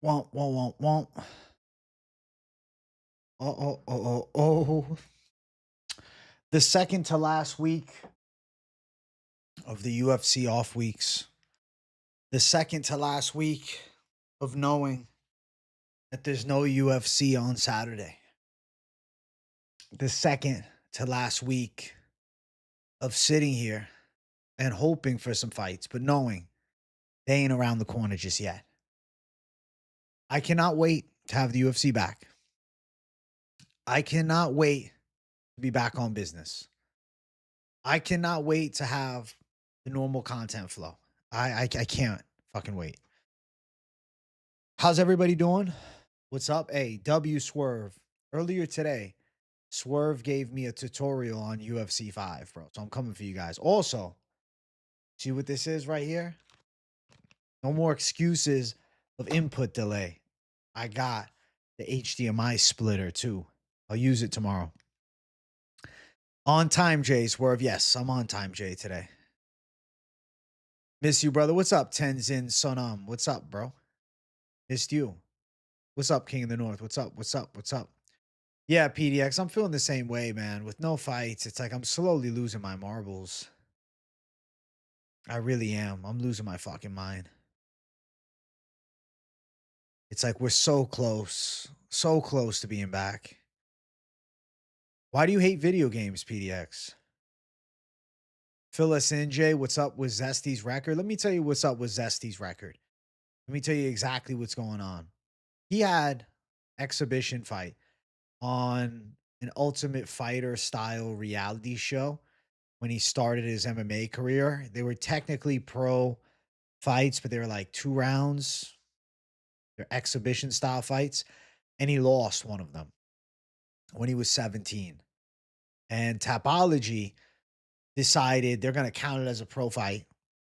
Womp, womp, womp, womp. Oh. The second to last week of the UFC off weeks. The second to last week of knowing that there's no UFC on Saturday. The second to last week of sitting here and hoping for some fights, but knowing they ain't around the corner just yet. I cannot wait to have the UFC back. I cannot wait to be back on business. I cannot wait to have the normal content flow. I can't fucking wait. How's everybody doing? What's up? Hey, W Swerve. Earlier today, Swerve gave me a tutorial on UFC 5, bro. So I'm coming for you guys. Also, see what this is right here? No more excuses of input delay. I got the HDMI splitter too. I'll use it tomorrow. On time, Jay Swerve. Yes, I'm on time, Jay, today. Miss you, brother. What's up, Tenzin Sonam? What's up, bro? Missed you. What's up, King of the North? What's up? What's up? What's up? Yeah, PDX. I'm feeling the same way, man. With no fights, it's like I'm slowly losing my marbles. I really am. I'm losing my fucking mind. It's like we're so close to being back. Why do you hate video games, PDX? Fill us in, Jay. What's up with Zesty's record? Let me tell you what's up with Zesty's record. Let me tell you exactly what's going on. He had exhibition fight on an Ultimate Fighter style reality show when he started his MMA career. They were technically pro fights, but they were like 2 rounds. They're exhibition style fights. And he lost one of them when he was 17. And Tapology decided they're going to count it as a pro fight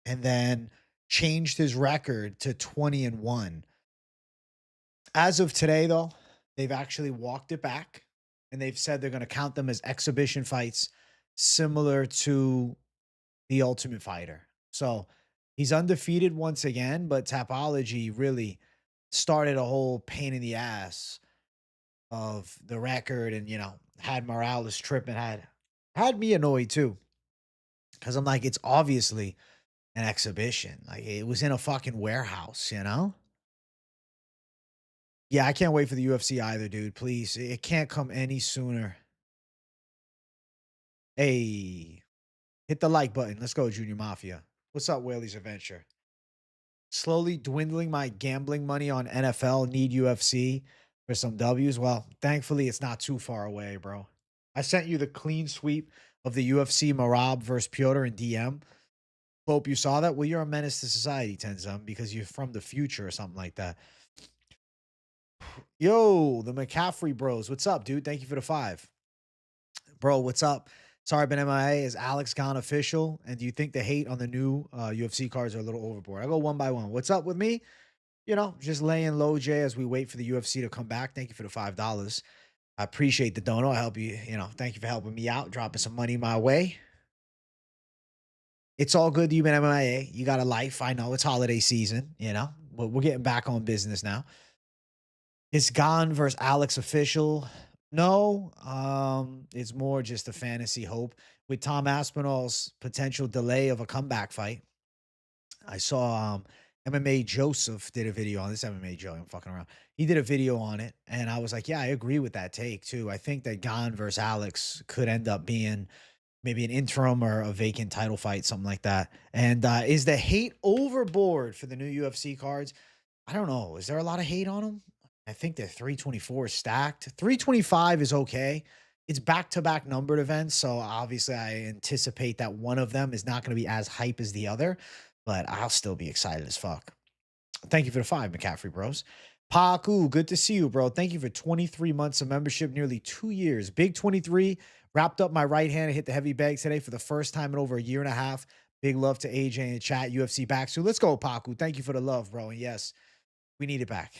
and then changed his record to 20-1. As of today, though, they've actually walked it back and they've said they're going to count them as exhibition fights similar to the Ultimate Fighter. So he's undefeated once again, but Tapology really started a whole pain in the ass of the record and, had Morales tripping, had me annoyed too. Cause I'm like, it's obviously an exhibition. Like it was in a fucking warehouse, Yeah, I can't wait for the UFC either, dude. Please. It can't come any sooner. Hey, hit the like button. Let's go, Junior Mafia. What's up, Whaley's Adventure? Slowly dwindling my gambling money on NFL, need UFC for some W's. Well, thankfully, it's not too far away, bro. I sent you the clean sweep of the UFC Marab versus Piotr in DM. Hope you saw that. Well, you're a menace to society, Tenzum, because you're from the future or something like that. Yo, the McCaffrey bros. What's up, dude? Thank you for the 5. Bro, what's up? Sorry, but MIA. Is Alex Gane official? And do you think the hate on the new UFC cards are a little overboard? I go one by one. What's up with me? Just laying low, Jay, as we wait for the UFC to come back. Thank you for the $5. I appreciate the dono. I help you, thank you for helping me out, dropping some money my way. It's all good. You've been MIA. You got a life. I know it's holiday season, but we're getting back on business now. Is Gane versus Alex official? No, it's more just a fantasy hope. With Tom Aspinall's potential delay of a comeback fight, I saw MMA Joseph did a video on this. MMA Joe, I'm fucking around. He did a video on it, and I was like, yeah, I agree with that take too. I think that Gane versus Alex could end up being maybe an interim or a vacant title fight, something like that. And is the hate overboard for the new UFC cards? I don't know. Is there a lot of hate on them? I think they're 324 stacked. 325 is okay. It's back-to-back numbered events, so obviously I anticipate that one of them is not going to be as hype as the other, but I'll still be excited as fuck. Thank you for the 5, McCaffrey bros. Paku, good to see you, bro. Thank you for 23 months of membership, nearly 2 years. Big 23, wrapped up my right hand and hit the heavy bag today for the first time in over a year and a half. Big love to AJ in the chat, UFC back. So let's go, Paku. Thank you for the love, bro. And yes, we need it back.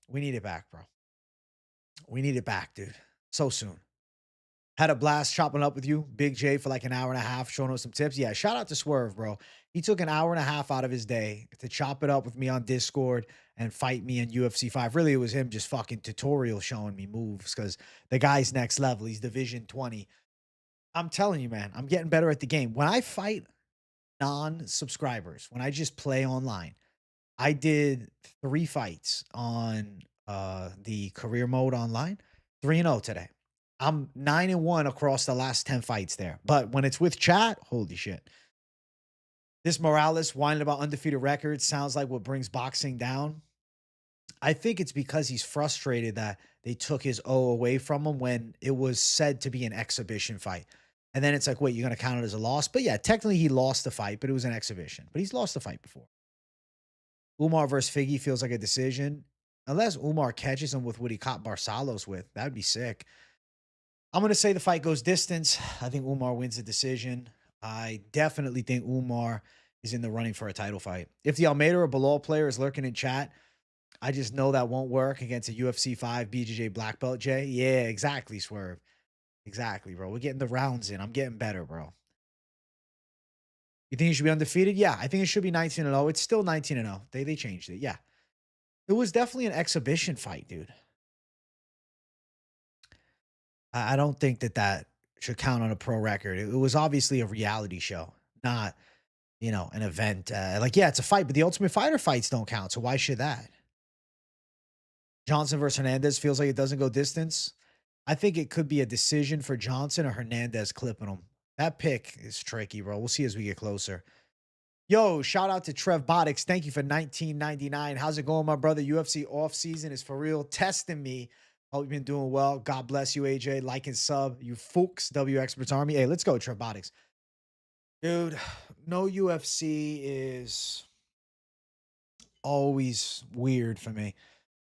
We need it back, bro. We need it back, dude. So soon. Had a blast chopping up with you, Big J, for like an hour and a half, showing us some tips. Yeah, shout out to Swerve, bro. He took an hour and a half out of his day to chop it up with me on Discord and fight me in UFC 5. Really, it was him just fucking tutorial showing me moves because the guy's next level. He's Division 20. I'm telling you, man, I'm getting better at the game. When I fight non-subscribers, when I just play online, I did 3 fights on the career mode online, 3-0 today. I'm 9-1 across the last 10 fights there. But when it's with chat, holy shit. This Morales whining about undefeated records sounds like what brings boxing down. I think it's because he's frustrated that they took his O away from him when it was said to be an exhibition fight. And then it's like, wait, you're going to count it as a loss? But yeah, technically he lost the fight, but it was an exhibition. But he's lost the fight before. Umar versus Figgy feels like a decision. Unless Umar catches him with what he caught Barcelos with. That would be sick. I'm going to say the fight goes distance. I think Umar wins the decision. I definitely think Umar is in the running for a title fight. If the Almeida or Bilal player is lurking in chat, I just know that won't work against a UFC 5 BJJ black belt, Jay. Yeah, exactly, Swerve. Exactly, bro. We're getting the rounds in. I'm getting better, bro. You think he should be undefeated? Yeah, I think it should be 19-0. It's still 19-0. They changed it. Yeah. It was definitely an exhibition fight, dude. I don't think that should count on a pro record. It was obviously a reality show, not, an event. Like, yeah, it's a fight, but the Ultimate Fighter fights don't count. So why should that? Johnson versus Hernandez feels like it doesn't go distance. I think it could be a decision for Johnson or Hernandez clipping him. That pick is tricky, bro. We'll see as we get closer. Yo, shout out to Trev Bodix. Thank you for 19.99. How's it going, my brother? UFC off season is for real. Testing me. Hope you've been doing well. God bless you, AJ. Like and sub. You folks, W Experts Army. Hey, let's go, Trev Bodix. Dude, no UFC is always weird for me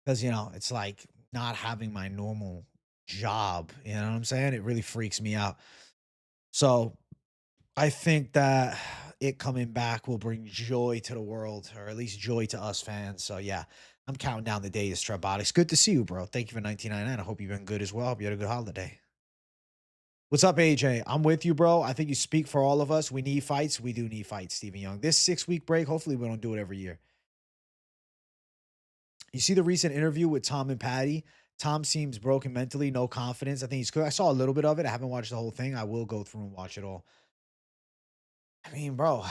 because, it's like not having my normal job. You know what I'm saying? It really freaks me out. So I think that it coming back will bring joy to the world, or at least joy to us fans. So yeah, I'm counting down the days, Trebotics. Good to see you, bro. Thank you for 1999. I hope you've been good as well. Hope you had a good holiday. What's up, AJ? I'm with you, bro. I think you speak for all of us. We need fights. We do need fights, Stephen Young. This 6-week break, hopefully we don't do it every year. You see the recent interview with Tom and Patty? Tom seems broken mentally, no confidence. I think he's good. I saw a little bit of it. I haven't watched the whole thing. I will go through and watch it all. I mean, bro,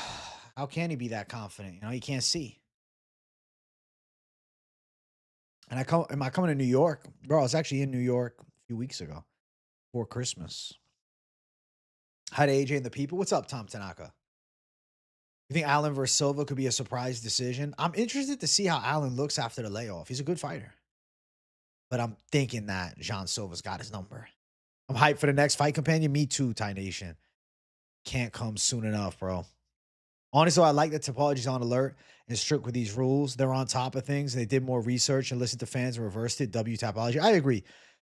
how can he be that confident? He can't see. And am I coming to New York? Bro, I was actually in New York a few weeks ago for Christmas. Hi to AJ and the people. What's up, Tom Tanaka? You think Allen versus Silva could be a surprise decision? I'm interested to see how Allen looks after the layoff. He's a good fighter. But I'm thinking that Jean Silva's got his number. I'm hyped for the next fight companion. Me too, Thai Nation. Can't come soon enough, bro. Honestly, I like that Topology's on alert and strict with these rules. They're on top of things. They did more research and listened to fans and reversed it. W Topology. I agree.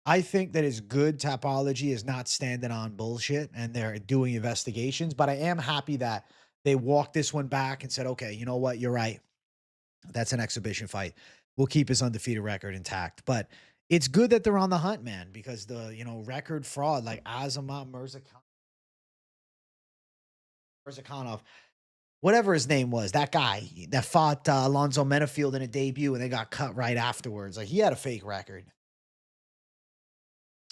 I think that it's good Topology is not standing on bullshit and they're doing investigations, but I am happy that they walked this one back and said, okay, you know what? You're right. That's an exhibition fight. We'll keep his undefeated record intact. But it's good that they're on the hunt, man, because the, record fraud like Azamat Mirzakhanov, whatever his name was, that guy that fought Alonzo Menafield in a debut and they got cut right afterwards. Like, he had a fake record.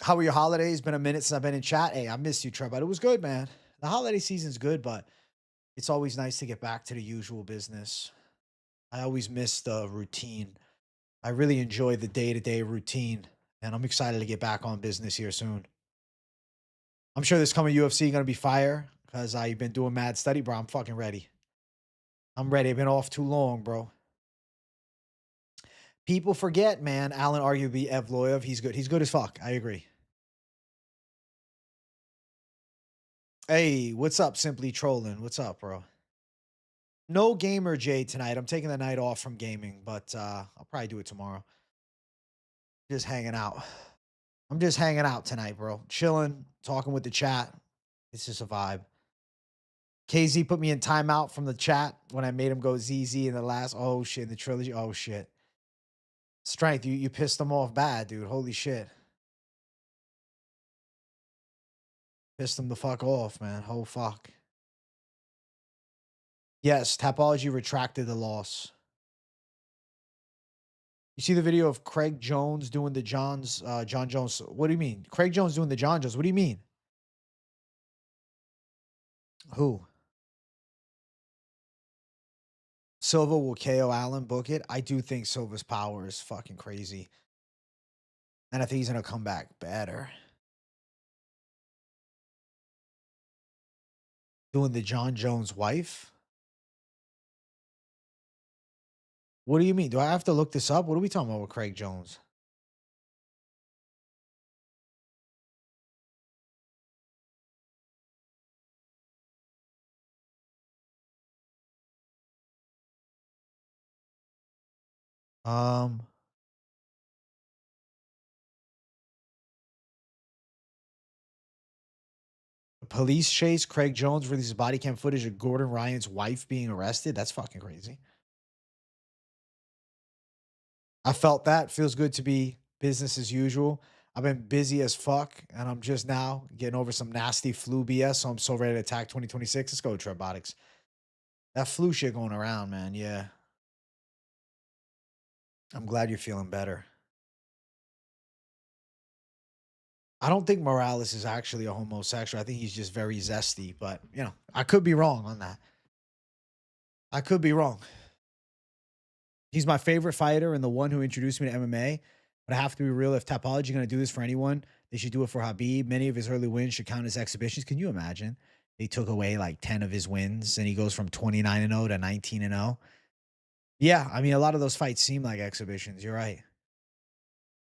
How were your holidays? Been a minute since I've been in chat. Hey, I missed you, Trevor, but it was good, man. The holiday season's good, but it's always nice to get back to the usual business. I always miss the routine. I really enjoy the day-to-day routine, and I'm excited to get back on business here soon. I'm sure this coming UFC going to be fire because I've been doing mad study, bro. I'm fucking ready. I'm ready. I've been off too long, bro. People forget, man. Allen arguably Evloev. He's good. He's good as fuck. I agree. Hey, what's up? Simply trolling. What's up, bro? No gamer J tonight. I'm taking the night off from gaming, but I'll probably do it tomorrow. Just hanging out. I'm just hanging out tonight, bro. Chilling, talking with the chat. It's just a vibe. KZ put me in timeout from the chat when I made him go ZZ in the last. Oh shit, in the trilogy. Oh shit. Strength, you pissed him off bad, dude. Holy shit. Pissed him the fuck off, man. Oh fuck. Yes, Tapology retracted the loss. You see the video of Craig Jones doing the John Jones. What do you mean? Craig Jones doing the John Jones. What do you mean? Who? Silva will KO Allen, book it. I do think Silva's power is fucking crazy. And I think he's going to come back better. Doing the John Jones wife? What do you mean? Do I have to look this up? What are we talking about with Craig Jones? Um, Police chase. Craig Jones releases body cam footage of Gordon Ryan's wife being arrested. That's fucking crazy. I felt that. Feels good to be business as usual. I've been busy as fuck, and I'm just now getting over some nasty flu BS. So I'm so ready to attack 2026. Let's go, Trebotics. That flu shit going around, man. Yeah. I'm glad you're feeling better. I don't think Morales is actually a homosexual. I think he's just very zesty, but you know, I could be wrong on that. I could be wrong. He's my favorite fighter and the one who introduced me to MMA. But I have to be real. If Tapology going to do this for anyone, they should do it for Habib. Many of his early wins should count as exhibitions. Can you imagine? They took away like 10 of his wins and he goes from 29-0 to 19-0. Yeah, I mean, a lot of those fights seem like exhibitions. You're right.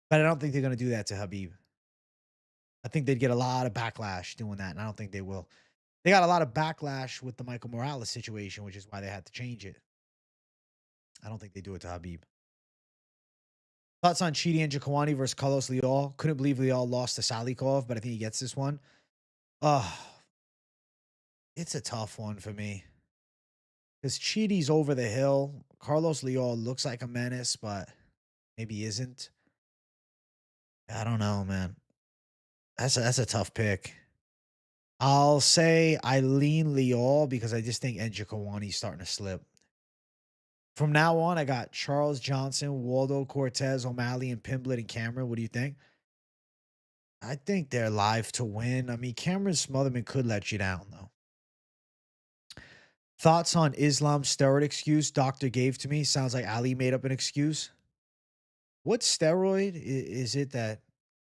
But I don't think they're going to do that to Habib. I think they'd get a lot of backlash doing that, and I don't think they will. They got a lot of backlash with the Michael Morales situation, which is why they had to change it. I don't think they do it to Habib. Thoughts on Chidi and Jaquani versus Carlos Leal? Couldn't believe Leal lost to Salikov, but I think he gets this one. It's a tough one for me. Because Chidi's over the hill. Carlos Leal looks like a menace, but maybe isn't. I don't know, man. That's a tough pick. I'll say I lean Leal because I just think Jaquani's starting to slip. From now on, I got Charles Johnson, Waldo Cortez, O'Malley, and Pimblett and Cameron. What do you think? I think they're live to win. I mean, Cameron Smotherman could let you down, though. Thoughts on Islam's steroid excuse doctor gave to me? Sounds like Ali made up an excuse. What steroid is it that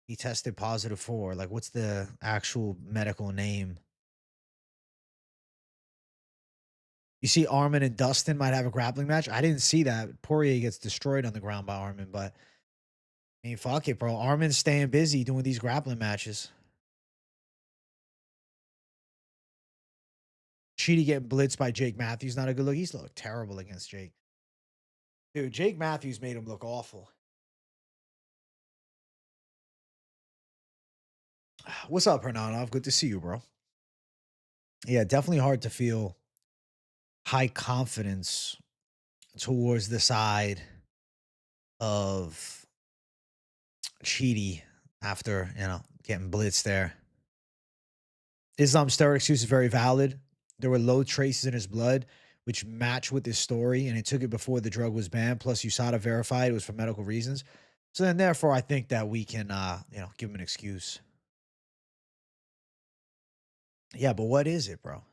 he tested positive for? Like, what's the actual medical name? You see Armin and Dustin might have a grappling match. I didn't see that. Poirier gets destroyed on the ground by Armin, but I mean, fuck it, bro. Armin's staying busy doing these grappling matches. Cheaty getting blitzed by Jake Matthews. Not a good look. He's looked terrible against Jake. Dude, Jake Matthews made him look awful. What's up, Hernanov? Good to see you, bro. Yeah, definitely hard to feel high confidence towards the side of Cheaty after, getting blitzed there. Islam's steroid excuse is very valid. There were low traces in his blood, which match with his story, and he took it before the drug was banned. Plus, USADA verified it was for medical reasons. So then, therefore, I think that we can, give him an excuse. Yeah, but what is it, bro?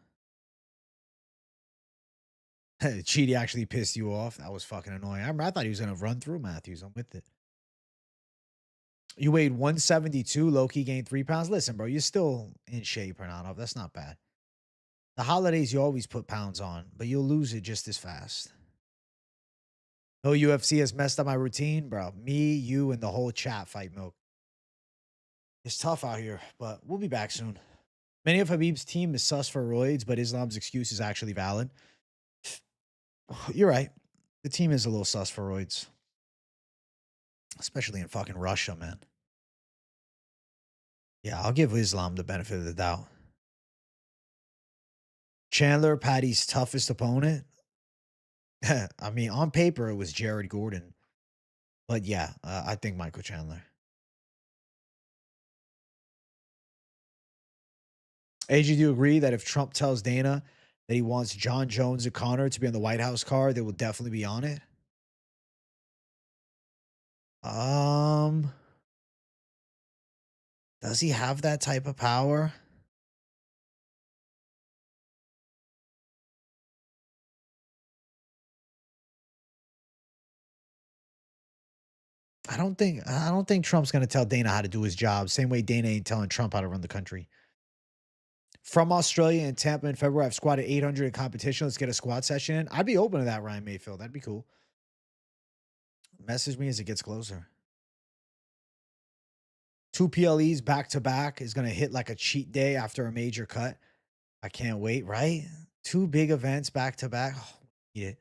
Cheaty actually pissed you off. That was fucking annoying. I thought he was going to run through Matthews. I'm with it. You weighed 172. Low-key gained 3 pounds. Listen, bro, you're still in shape, Hernanov. That's not bad. The holidays, you always put pounds on, but you'll lose it just as fast. No UFC has messed up my routine, bro. Me, you, and the whole chat fight milk. It's tough out here, but we'll be back soon. Many of Habib's team is sus for roids, but Islam's excuse is actually valid. You're right. The team is a little sus for roids. Especially in fucking Russia, man. Yeah, I'll give Islam the benefit of the doubt. Chandler, Patty's toughest opponent. I mean, on paper, it was Jared Gordon. But yeah, I think Michael Chandler. AJ, do you agree that if Trump tells Dana that he wants John Jones and Connor to be on the White House card, they will definitely be on it? Um, does he have that type of power? I don't think Trump's gonna tell Dana how to do his job. Same way Dana ain't telling Trump how to run the country. From Australia and Tampa in February, I've squatted 800 in competition. Let's get a squat session in. I'd be open to that, Ryan Mayfield. That'd be cool. Message me as it gets closer. 2 PLEs back to back is gonna hit like a cheat day after a major cut. I can't wait, right? Two big events back to back. Oh, yeah.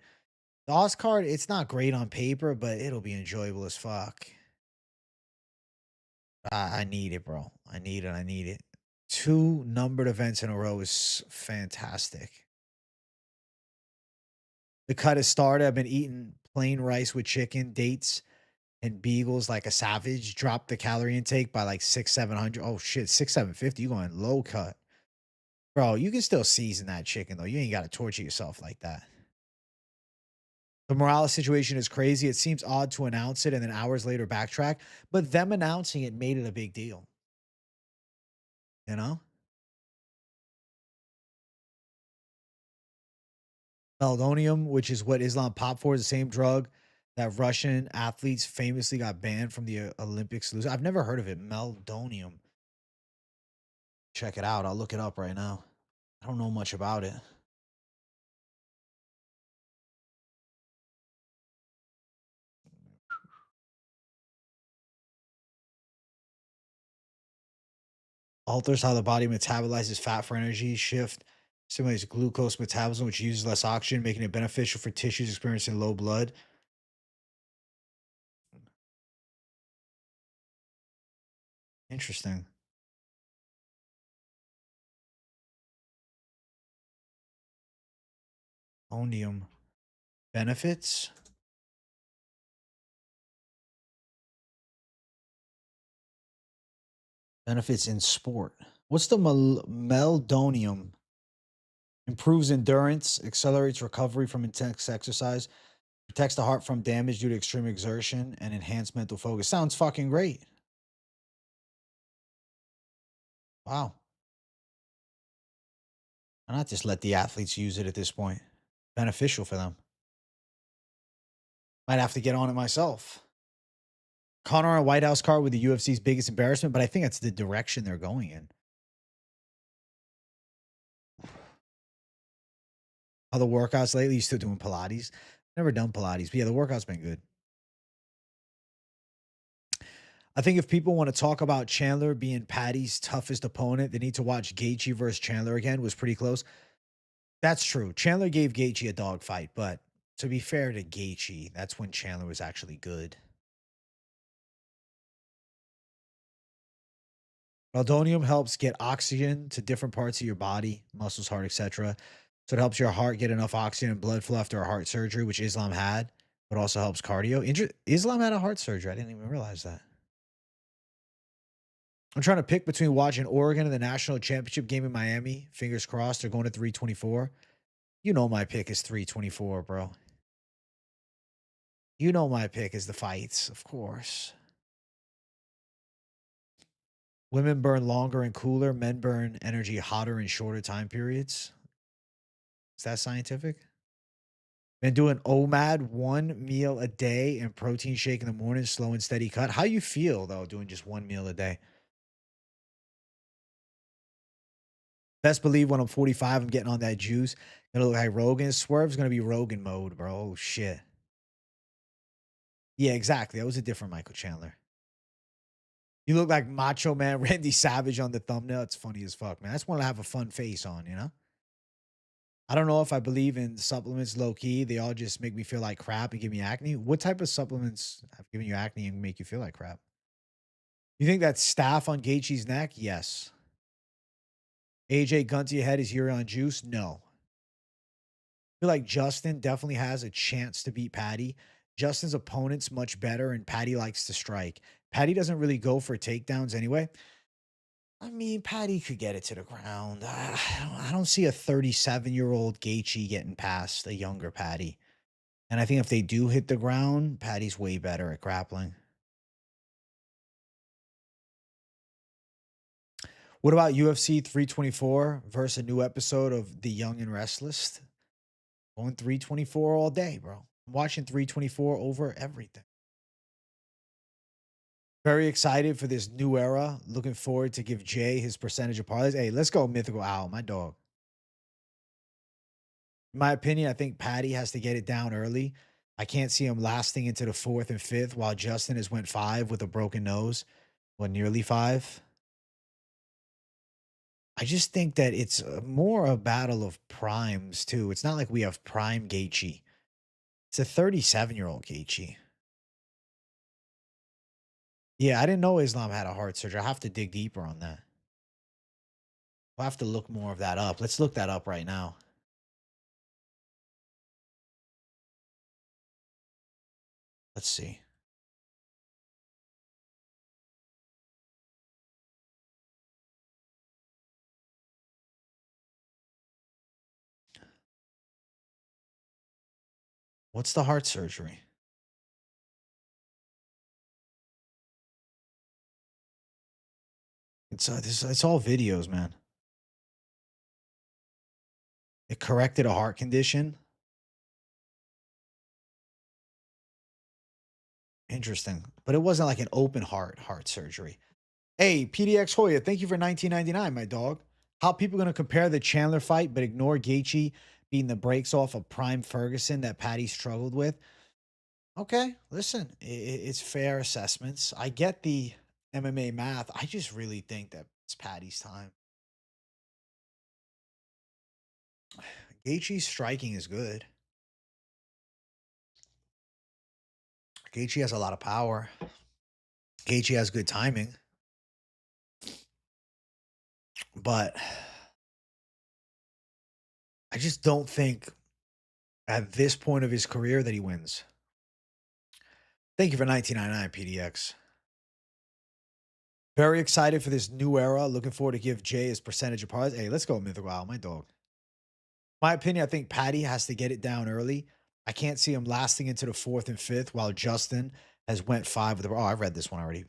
The Oz card, it's not great on paper, but it'll be enjoyable as fuck. I need it, bro. I need it. I need it. Two numbered events in a row is fantastic. The cut has started. I've been eating plain rice with chicken, dates, and beagles like a savage. Dropped the calorie intake by like 700. Oh shit, 750. You going low cut. Bro, you can still season that chicken though. You ain't got to torture yourself like that. The Morales situation is crazy. It seems odd to announce it and then hours later backtrack, but them announcing it made it a big deal. You know? Meldonium, which is what Islam popped for, is the same drug that Russian athletes famously got banned from the Olympics. I've never heard of it. Meldonium. Check it out. I'll look it up right now. I don't know much about it. Alters how the body metabolizes fat for energy shift, stimulates glucose metabolism, which uses less oxygen, making it beneficial for tissues experiencing low blood. Interesting. Onium benefits. Benefits in sport. What's the meldonium? Improves endurance, accelerates recovery from intense exercise, protects the heart from damage due to extreme exertion, and enhance mental focus. Sounds fucking great. Wow. Why not just let the athletes use it at this point? Beneficial for them. Might have to get on it myself. Connor on a White House card with the UFC's biggest embarrassment, but I think that's the direction they're going in. Other workouts lately, you still doing Pilates? Never done Pilates, but yeah, the workout's been good. I think if people want to talk about Chandler being Patty's toughest opponent, they need to watch Gaethje versus Chandler again. Was pretty close. That's true. Chandler gave Gaethje a dogfight, but to be fair to Gaethje, that's when Chandler was actually good. Meldonium helps get oxygen to different parts of your body, muscles, heart, etc. So it helps your heart get enough oxygen and blood flow after a heart surgery, which Islam had, but also helps cardio. Islam had a heart surgery. I didn't even realize that. I'm trying to pick between watching Oregon and the national championship game in Miami. Fingers crossed. They're going to 324. You know my pick is 324, bro. You know my pick is the fights, of course. Women burn longer and cooler. Men burn energy hotter and shorter time periods. Is that scientific? Been doing OMAD, one meal a day and protein shake in the morning, slow and steady cut. How you feel though doing just one meal a day? Best believe when I'm 45, I'm getting on that juice. Gonna look like Rogan. Swerve's gonna be Rogan mode, bro. Oh shit. Yeah, exactly. That was a different Michael Chandler. You look like Macho Man Randy Savage on the thumbnail. It's funny as fuck, man. I just want to have a fun face on, you know? I don't know if I believe in supplements low key. They all just make me feel like crap and give me acne. What type of supplements have given you acne and make you feel like crap? You think that's staph on Gaethje's neck? Yes. AJ gun to your head is Yuri on juice? No. I feel like Justin definitely has a chance to beat Patty. Justin's opponent's much better, and Patty likes to strike. Patty doesn't really go for takedowns anyway. I mean, Patty could get it to the ground. I don't see a 37-year-old Gaethje getting past a younger Patty. And I think if they do hit the ground, Patty's way better at grappling. What about UFC 324 versus a new episode of The Young and Restless? Going 324 all day, bro. I'm watching 324 over everything. Very excited for this new era. Looking forward to give Jay his percentage of parlays. Hey, let's go, Mythical Owl, my dog. In my opinion, I think Patty has to get it down early. I can't see him lasting into the fourth and fifth while Justin has went 5 with a broken nose. Well, nearly 5. I just think that it's more a battle of primes, too. It's not like we have prime Gaethje. It's a 37-year-old Gaethje. Yeah, I didn't know Islam had a heart surgery. I have to dig deeper on that. We'll have to look more of that up. Let's look that up right now. Let's see. What's the heart surgery? It's all videos, man. It corrected a heart condition. Interesting. But it wasn't like an open heart surgery. Hey, PDX Hoya, thank you for 19.99, my dog. How people going to compare the Chandler fight but ignore Gaethje beating the brakes off of Prime Ferguson that Patty struggled with? Okay, listen, it's fair assessments. I get the MMA math. I just really think that it's Patty's time. Gaethje's striking is good. Gaethje has a lot of power. Gaethje has good timing. But I just don't think at this point of his career that he wins. Thank you for 19.99, PDX. Very excited for this new era. Looking forward to give Jay his percentage of parlays. Hey, let's go, Mythical Owl, my dog. My opinion, I think Patty has to get it down early. I can't see him lasting into the fourth and fifth while Justin has went 5 with the. Oh, I read this one already.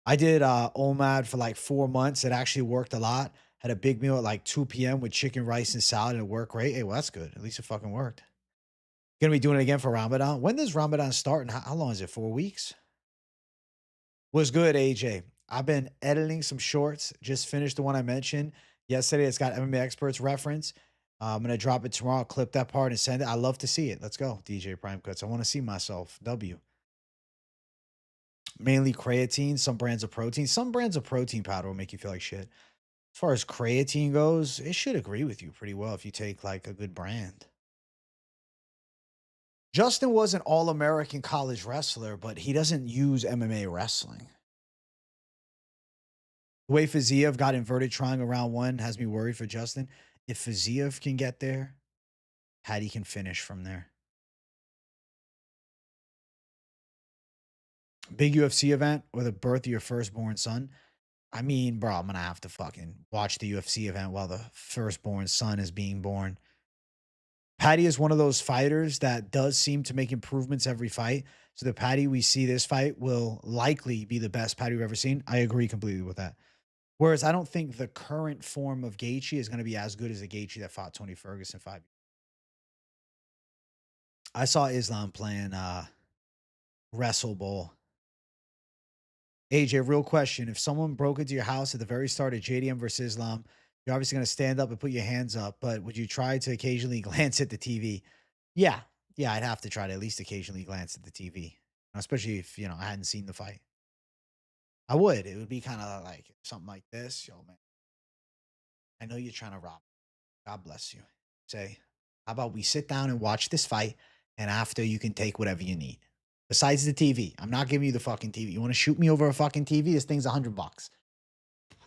I did OMAD for like 4 months. It actually worked a lot. Had a big meal at like 2 p.m. with chicken, rice, and salad, and it worked great. Hey, well, that's good. At least it fucking worked. Gonna be doing it again for Ramadan. When does Ramadan start and how long is it? 4 weeks? Was good, AJ. I've been editing some shorts. Just finished the one I mentioned yesterday. It's got MMA experts reference. I'm gonna drop it tomorrow. Clip that part and send it. I love to see it. Let's go, DJ Prime Cuts. I want to see myself. W. Mainly creatine. Some brands of protein. Some brands of protein powder will make you feel like shit. As far as creatine goes, it should agree with you pretty well if you take like a good brand. Justin was an all-American college wrestler, but he doesn't use MMA wrestling. The way Fiziev got inverted trying around 1 has me worried for Justin. If Fiziev can get there, Hattie can finish from there. Big UFC event or the birth of your firstborn son. I mean, bro, I'm going to have to fucking watch the UFC event while the firstborn son is being born. Patty is one of those fighters that does seem to make improvements every fight. So the Patty we see this fight will likely be the best Patty we've ever seen. I agree completely with that. Whereas I don't think the current form of Gaethje is going to be as good as the Gaethje that fought Tony Ferguson 5 years. I saw Islam playing Wrestle Bowl. AJ, real question. If someone broke into your house at the very start of JDM versus Islam, you're obviously going to stand up and put your hands up, but would you try to occasionally glance at the TV? Yeah. Yeah, I'd have to try to at least occasionally glance at the TV, especially if, I hadn't seen the fight. I would. It would be kind of like something like this. Yo, man, I know you're trying to rob. God bless you. Say, how about we sit down and watch this fight, and after you can take whatever you need. Besides the TV, I'm not giving you the fucking TV. You want to shoot me over a fucking TV? This thing's $100.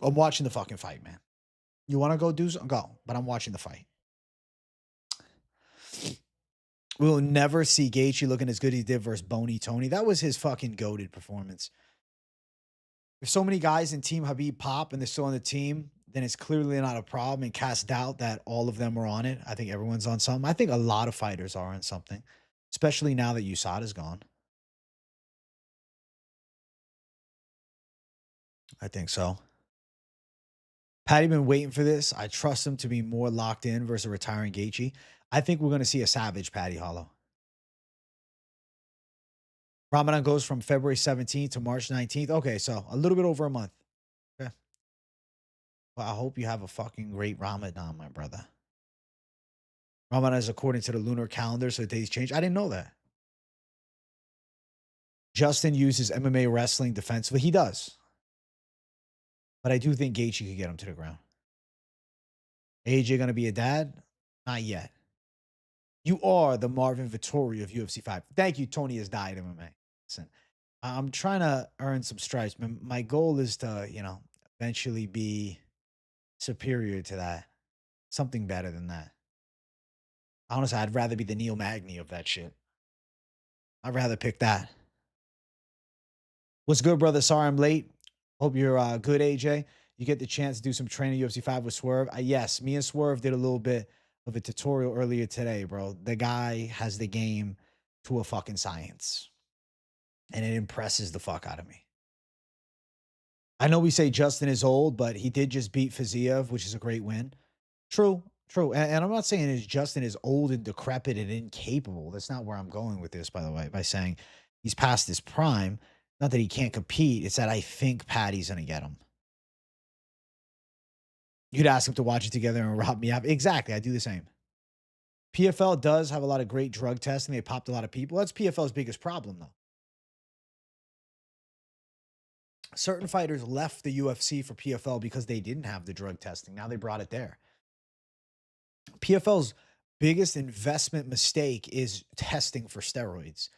I'm watching the fucking fight, man. You want to go do something? Go. But I'm watching the fight. We will never see Gaethje looking as good as he did versus Boney Tony. That was his fucking goated performance. If so many guys in Team Habib pop and they're still on the team, then it's clearly not a problem and cast doubt that all of them are on it. I think everyone's on something. I think a lot of fighters are on something, especially now that USADA's gone. I think so. Patty been waiting for this. I trust him to be more locked in versus a retiring Gaethje. I think we're going to see a savage Patty Hollow. Ramadan goes from February 17th to March 19th. Okay, so a little bit over a month. Okay. Well, I hope you have a fucking great Ramadan, my brother. Ramadan is according to the lunar calendar, so the days change. I didn't know that. Justin uses MMA wrestling defensively. He does. But I do think Gaethje could get him to the ground. AJ going to be a dad? Not yet. You are the Marvin Vittori of UFC 5. Thank you, Tony has died MMA. Listen, I'm trying to earn some stripes. My goal is to, eventually be superior to that. Something better than that. Honestly, I'd rather be the Neil Magny of that shit. I'd rather pick that. What's good, brother? Sorry I'm late. Hope you're good, AJ. You get the chance to do some training UFC 5 with Swerve. Yes, me and Swerve did a little bit of a tutorial earlier today, bro. The guy has the game to a fucking science. And it impresses the fuck out of me. I know we say Justin is old, but he did just beat Fiziev, which is a great win. True. And I'm not saying Justin is old and decrepit and incapable. That's not where I'm going with this, by the way, by saying he's past his prime. Not that he can't compete. It's that I think Patty's going to get him. You'd ask him to watch it together and rob me up. Exactly. I do the same. PFL does have a lot of great drug testing. They popped a lot of people. That's PFL's biggest problem, though. Certain fighters left the UFC for PFL because they didn't have the drug testing. Now they brought it there. PFL's biggest investment mistake is testing for steroids.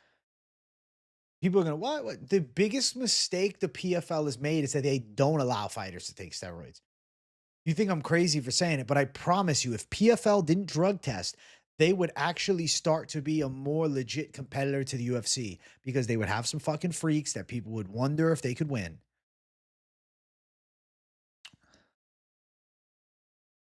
People are going to, what? The biggest mistake the PFL has made is that they don't allow fighters to take steroids. You think I'm crazy for saying it, but I promise you, if PFL didn't drug test, they would actually start to be a more legit competitor to the UFC because they would have some fucking freaks that people would wonder if they could win.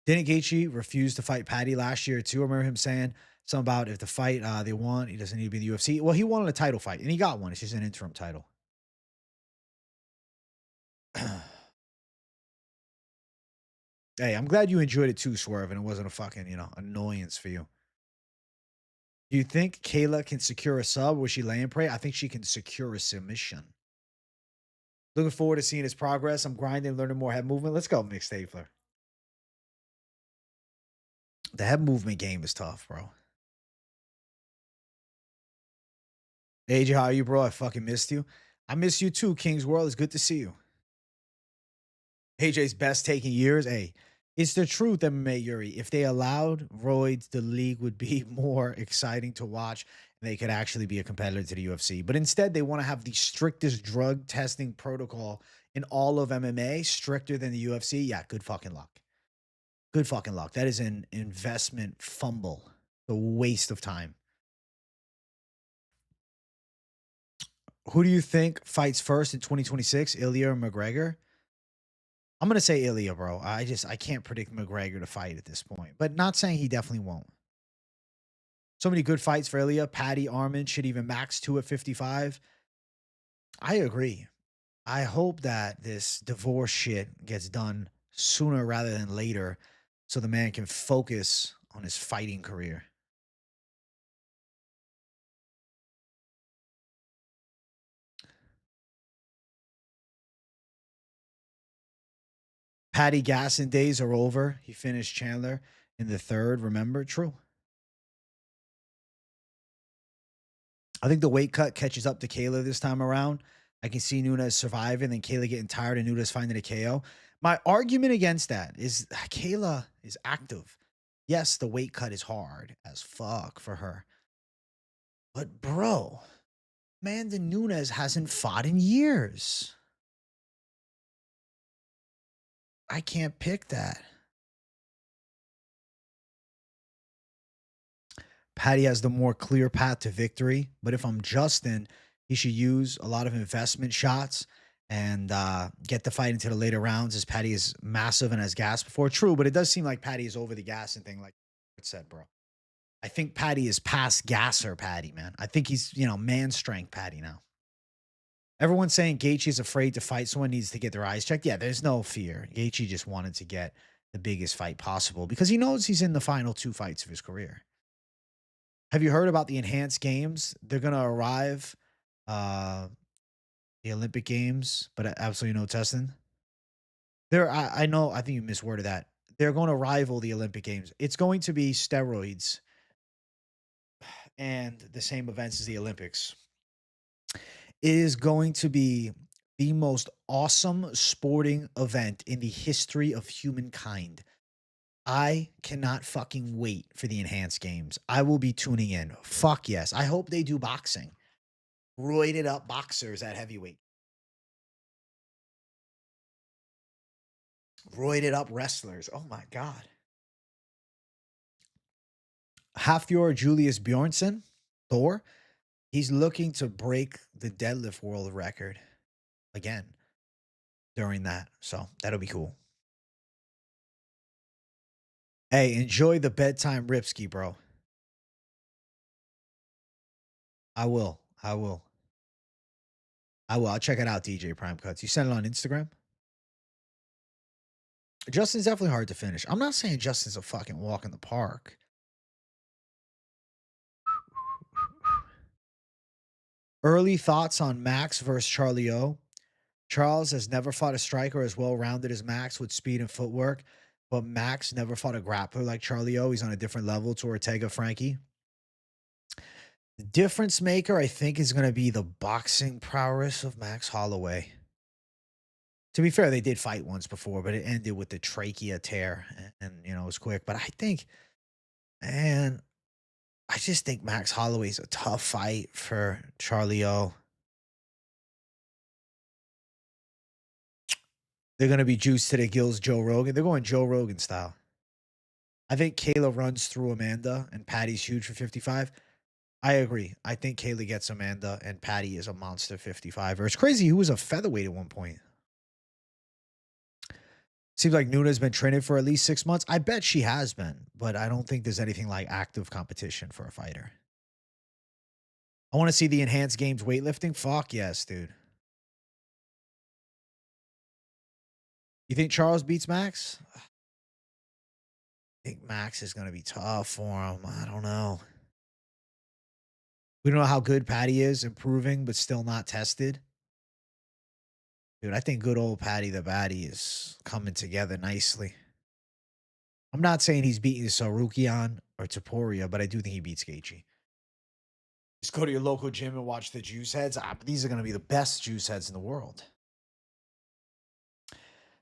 Didn't Gaethje refuse to fight Patty last year too? I remember him saying something about if the fight they want, he doesn't need to be in the UFC. Well, he wanted a title fight, and he got one. It's just an interim title. Hey, I'm glad you enjoyed it too, Swerve, and it wasn't a fucking, annoyance for you. Do you think Kayla can secure a sub? Will she lay and pray? I think she can secure a submission. Looking forward to seeing his progress. I'm grinding, learning more head movement. Let's go, Mick Stapler. The head movement game is tough, bro. AJ, how are you, bro? I fucking missed you. I miss you too, King's World. It's good to see you. AJ's best taking years. Hey, it's the truth, MMA Yuri. If they allowed roids, the league would be more exciting to watch. And they could actually be a competitor to the UFC. But instead, they want to have the strictest drug testing protocol in all of MMA, stricter than the UFC. Yeah, good fucking luck. Good fucking luck. That is an investment fumble. A waste of time. Who do you think fights first in 2026, Ilya or McGregor? I'm going to say Ilya, bro. I can't predict McGregor to fight at this point, but not saying he definitely won't. So many good fights for Ilya. Patty Arman should even max 2 at 55. I agree. I hope that this divorce shit gets done sooner rather than later so the man can focus on his fighting career. Patty Gasson days are over. He finished Chandler in the third. Remember? True. I think the weight cut catches up to Kayla this time around. I can see Nunes surviving, then Kayla getting tired and Nunes finding a KO. My argument against that is Kayla is active. Yes, the weight cut is hard as fuck for her. But bro, Amanda Nunes hasn't fought in years. I can't pick that. Patty has the more clear path to victory. But if I'm Justin, he should use a lot of investment shots and get the fight into the later rounds as Patty is massive and has gas before. True, but it does seem like Patty is over the gas and thing like it said, bro. I think Patty is past gasser Patty, man. I think he's, man strength Patty now. Everyone's saying Gaethje's afraid to fight. Someone needs to get their eyes checked. Yeah, there's no fear. Gaethje just wanted to get the biggest fight possible because he knows he's in the final 2 fights of his career. Have you heard about the enhanced games? They're going to arrive, uh, the Olympic Games, but absolutely no testing. I know, I think you misworded that. They're going to rival the Olympic Games. It's going to be steroids and the same events as the Olympics. It is going to be the most awesome sporting event in the history of humankind. I cannot fucking wait for the enhanced games. I will be tuning in. Fuck yes. I hope they do boxing. Roided up boxers at heavyweight. Roided up wrestlers. Oh my God. Hafthor Julius Bjornsson, Thor, he's looking to break the deadlift world record again during that. So that'll be cool. Hey, enjoy the bedtime ripski, bro. I will. I will. I will. I'll check it out, DJ Prime Cuts. You sent it on Instagram? Justin's definitely hard to finish. I'm not saying Justin's a fucking walk in the park. Early thoughts on Max versus Charlie O. Charles has never fought a striker as well-rounded as Max with speed and footwork, but Max never fought a grappler like Charlie O. He's on a different level to Ortega Frankie. The difference maker, I think, is going to be the boxing prowess of Max Holloway. To be fair, they did fight once before, but it ended with the trachea tear, and you know, it was quick. But I think, man, I just think Max Holloway's a tough fight for Charlie O. They're going to be juiced to the gills, Joe Rogan. They're going Joe Rogan style. I think Kayla runs through Amanda, and Patty's huge for 55. I agree. I think Kayla gets Amanda, and Patty is a monster 55er. It's crazy. He was a featherweight at one point. Seems like Nuna's been training for at least 6 months. I bet she has been, but I don't think there's anything like active competition for a fighter. I want to see the enhanced games weightlifting. Fuck yes, dude. You think Charles beats Max? I think Max is going to be tough for him. I don't know. We don't know how good Patty is, improving, but still not tested. Dude, I think good old Patty the Batty is coming together nicely. I'm not saying he's beating Sarukian or Taporia, but I do think he beats Gaethje. Just go to your local gym and watch the juice heads. These are going to be the best juice heads in the world.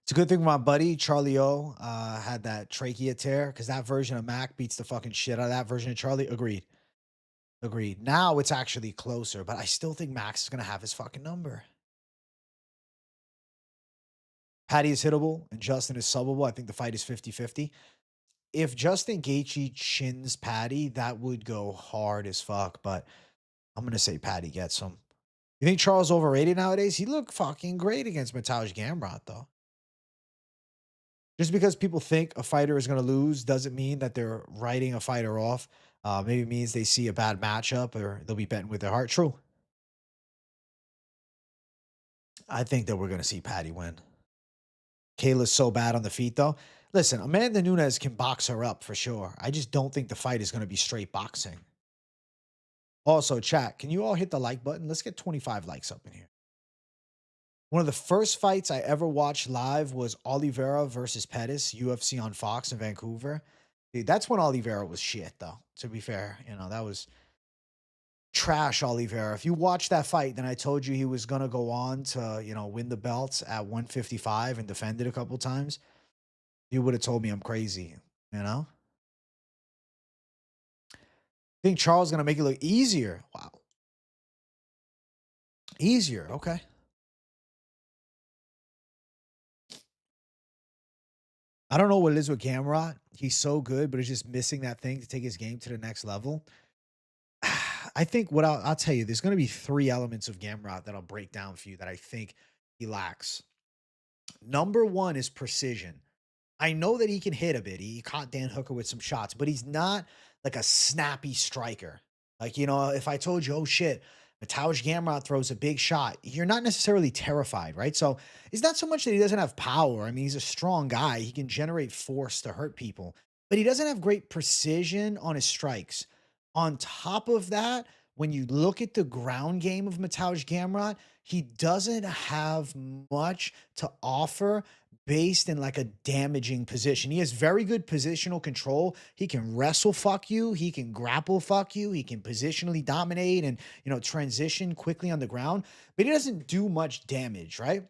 It's a good thing my buddy Charlie O had that trachea tear, because that version of Mac beats the fucking shit out of that version of Charlie. Agreed. Agreed. Now it's actually closer, but I still think Max is going to have his fucking number. Patty is hittable and Justin is subbable. I think the fight is 50-50. If Justin Gaethje chins Patty, that would go hard as fuck, but I'm going to say Patty gets him. You think Charles overrated nowadays? He looked fucking great against Mateusz Gamrot, though. Just because people think a fighter is going to lose doesn't mean that they're writing a fighter off. Maybe it means they see a bad matchup or they'll be betting with their heart. True. I think that we're going to see Patty win. Kayla's so bad on the feet, though. Listen, Amanda Nunes can box her up for sure. I just don't think the fight is going to be straight boxing. Also, chat, can you all hit the like button? Let's get 25 likes up in here. One of the first fights I ever watched live was Oliveira versus Pettis, UFC on Fox in Vancouver. Dude, that's when Oliveira was shit, though, to be fair. You know, that was trash Oliveira. If you watch that fight, then I told you he was going to go on to, you know, win the belts at 155 and defend it a couple times, you would have told me I'm crazy, you know? I think Charles is going to make it look easier. Wow. Easier. Okay. I don't know what it is with Gamrot. He's so good, but it's just missing that thing to take his game to the next level. I think what I'll tell you, there's going to be 3 elements of Gamrot that I'll break down for you that I think he lacks. Number 1 is precision. I know that he can hit a bit. He caught Dan Hooker with some shots, but he's not like a snappy striker. Like, you know, if I told you, oh shit, Mateusz Gamrot throws a big shot. You're not necessarily terrified, right? So it's not so much that he doesn't have power. I mean, he's a strong guy. He can generate force to hurt people, but he doesn't have great precision on his strikes. On top of that, when you look at the ground game of Mateusz Gamrot, he doesn't have much to offer based in like a damaging position. He has very good positional control. He can wrestle fuck you. He can grapple fuck you. He can positionally dominate and, transition quickly on the ground, but he doesn't do much damage, right?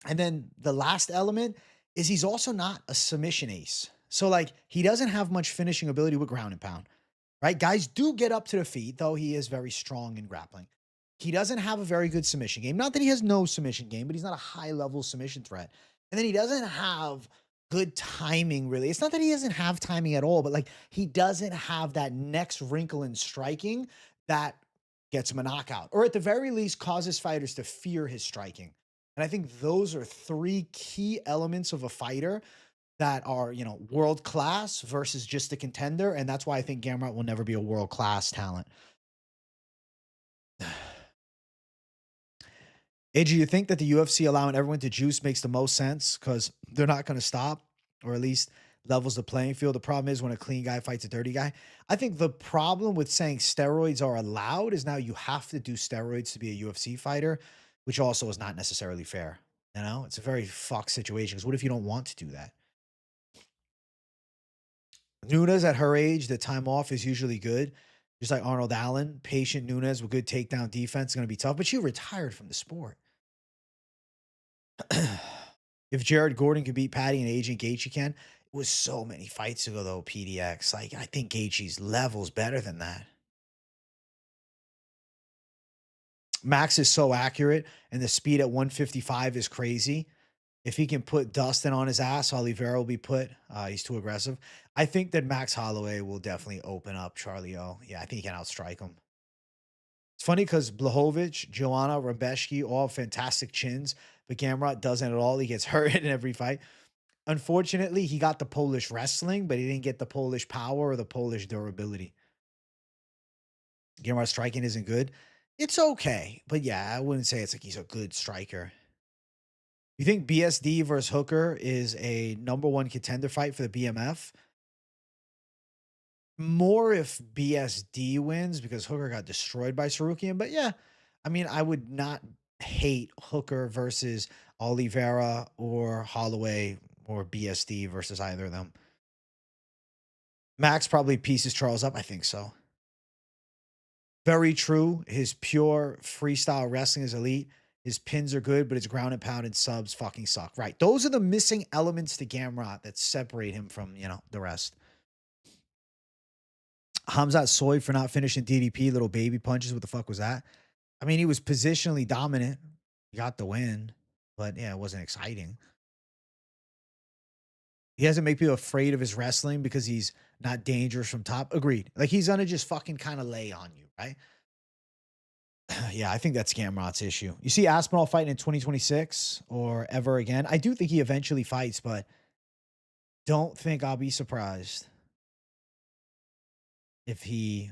And then the last element is he's also not a submission ace. So like he doesn't have much finishing ability with ground and pound, right? Guys do get up to the feet, though he is very strong in grappling. He doesn't have a very good submission game. Not that he has no submission game, but he's not a high level submission threat. And then he doesn't have good timing, really. It's not that he doesn't have timing at all, but like he doesn't have that next wrinkle in striking that gets him a knockout, or at the very least causes fighters to fear his striking. And I think those are three key elements of a fighter that are, world class versus just a contender. And that's why I think Gamrot will never be a world class talent. AJ, you think that the UFC allowing everyone to juice makes the most sense because they're not going to stop, or at least levels the playing field? The problem is when a clean guy fights a dirty guy. I think the problem with saying steroids are allowed is now you have to do steroids to be a UFC fighter, which also is not necessarily fair. It's a very fucked situation because what if you don't want to do that? Nunes at her age, the time off is usually good. Just like Arnold Allen, patient Nunes with good takedown defense is going to be tough, but she retired from the sport. If Jared Gordon could beat Patty and Agent Gaethje can, it was so many fights ago though, PDX. Like I think Gaethje's level's better than that. Max is so accurate and the speed at 155 is crazy. If he can put Dustin on his ass, Oliveira will be put. He's too aggressive. I think that Max Holloway will definitely open up Charlie O. Yeah, I think he can outstrike him. It's funny because Blachowicz, Joanna, Rebeshki, all have fantastic chins, but Gamrot doesn't at all. He gets hurt in every fight. Unfortunately, he got the Polish wrestling, but he didn't get the Polish power or the Polish durability. Gamrot's striking isn't good. It's okay, but yeah, I wouldn't say it's like he's a good striker. You think BSD versus Hooker is a #1 contender fight for the BMF? More if BSD wins because Hooker got destroyed by Sarukian. But yeah, I mean, I would not hate Hooker versus Oliveira or Holloway or BSD versus either of them. Max probably pieces Charles up. I think so. Very true. His pure freestyle wrestling is elite. His pins are good, but his ground and pound and subs fucking suck. Right. Those are the missing elements to Gamrot that separate him from, the rest. Hamzat Soy for not finishing DDP, little baby punches. What the fuck was that? I mean, he was positionally dominant. He got the win, but yeah, it wasn't exciting. He doesn't make people afraid of his wrestling because he's not dangerous from top. Agreed. Like he's gonna just fucking kind of lay on you, right? Yeah, I think that's Gamrot's issue. You see Aspinall fighting in 2026 or ever again. I do think he eventually fights, but don't think I'll be surprised if he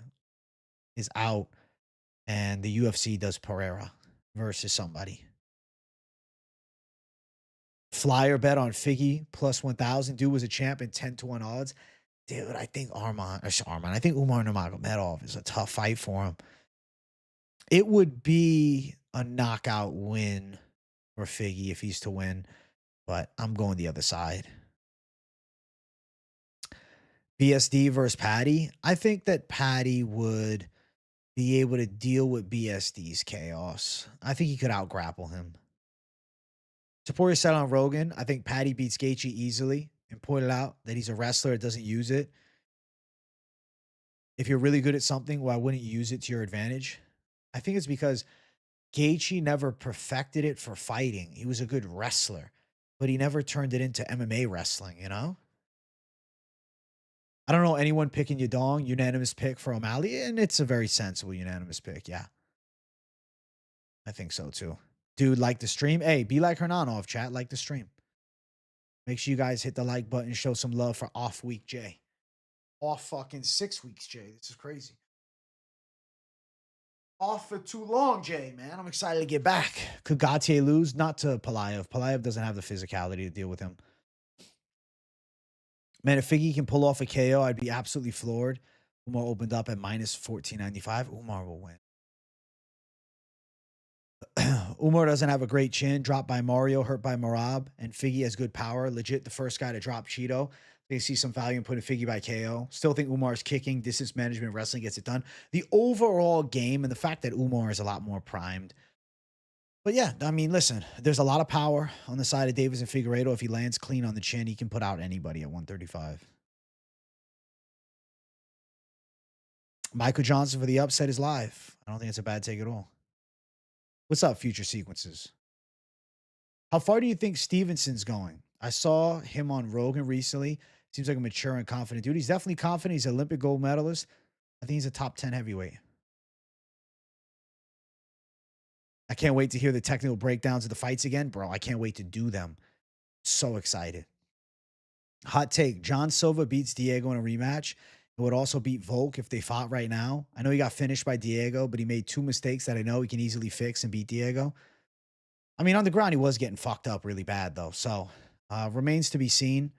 is out and the UFC does Pereira versus somebody. Flyer bet on Figgy plus 1,000. Dude was a champ in 10-1 odds. Dude, I think I think Umar Nurmagomedov is a tough fight for him. It would be a knockout win for Figgy if he's to win, but I'm going the other side. BSD versus Patty. I think that Patty would be able to deal with BSD's chaos. I think he could out-grapple him. Taporia said on Rogan, I think Patty beats Gaethje easily and pointed out that he's a wrestler that doesn't use it. If you're really good at something, why wouldn't you use it to your advantage? I think it's because Gaethje never perfected it for fighting. He was a good wrestler, but he never turned it into MMA wrestling, I don't know anyone picking Yadong. Unanimous pick for O'Malley, and it's a very sensible unanimous pick. Yeah. I think so too. Dude, like the stream. Hey, be like Hernan off chat. Like the stream. Make sure you guys hit the like button. Show some love for off week Jay. Off fucking 6 weeks, Jay. This is crazy. Off for too long, Jay, man. I'm excited to get back. Could Gautier lose? Not to Palaev. Palaev doesn't have the physicality to deal with him. Man, if Figgy can pull off a KO, I'd be absolutely floored. Umar opened up at minus 1495. Umar will win. Umar doesn't have a great chin. Dropped by Mario, hurt by Marab, and Figgy has good power. Legit the first guy to drop Cheeto. They see some value in putting Figgy by KO. Still think Umar's kicking, distance management, wrestling gets it done. The overall game and the fact that Umar is a lot more primed. But yeah, I mean, listen, there's a lot of power on the side of Davis and Figueiredo. If he lands clean on the chin, he can put out anybody at 135. Michael Johnson for the upset is live. I don't think it's a bad take at all. What's up, future sequences? How far do you think Stevenson's going? I saw him on Rogan recently. Seems like a mature and confident dude. He's definitely confident. He's an Olympic gold medalist. I think he's a top 10 heavyweight. I can't wait to hear the technical breakdowns of the fights again. Bro, I can't wait to do them. So excited. Hot take. John Silva beats Diego in a rematch. It would also beat Volk if they fought right now. I know he got finished by Diego, but he made 2 mistakes that I know he can easily fix and beat Diego. I mean, on the ground, he was getting fucked up really bad, though. So, remains to be seen.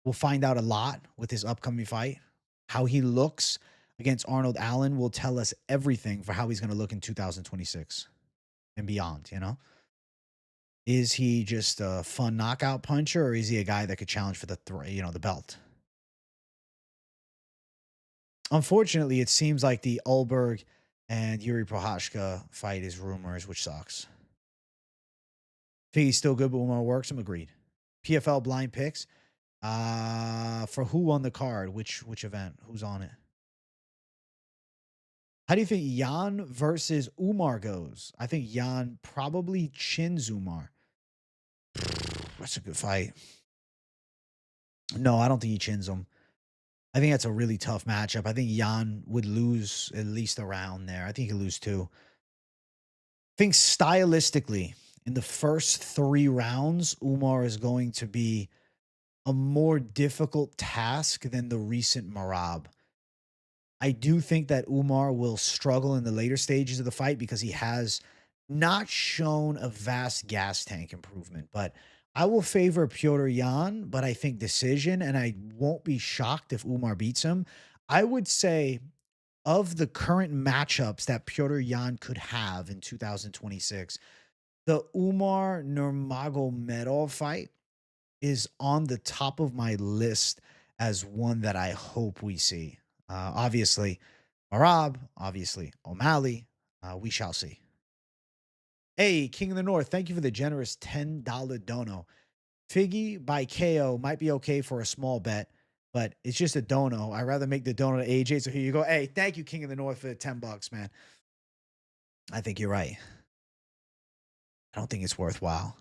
We'll find out a lot with his upcoming fight. How he looks against Arnold Allen will tell us everything for how he's going to look in 2026 and beyond, you know? Is he just a fun knockout puncher, or is he a guy that could challenge for the the belt? Unfortunately, it seems like the Ulberg and Yuri Prohashka fight is rumors, which sucks. Think he's still good, but Umar works him. Agreed. PFL blind picks. For who on the card? Which event? Who's on it? How do you think Jan versus Umar goes? I think Jan probably chins Umar. That's a good fight. No, I don't think he chins him. I think that's a really tough matchup. I think Jan would lose at least a round there. I think he could lose 2. I think stylistically, in the first 3 rounds, Umar is going to be a more difficult task than the recent Marab. I do think that Umar will struggle in the later stages of the fight because he has not shown a vast gas tank improvement. But I will favor Piotr Jan, but I think decision, and I won't be shocked if Umar beats him. I would say of the current matchups that Piotr Jan could have in 2026, the Umar Nurmagomedov fight is on the top of my list as one that I hope we see. Obviously, Marab, obviously, O'Malley. We shall see. Hey, King of the North, thank you for the generous $10 dono. Figgy by KO might be okay for a small bet, but it's just a dono. I'd rather make the dono to AJ. So here you go. Hey, thank you, King of the North, for the $10, man. I think you're right. I don't think it's worthwhile.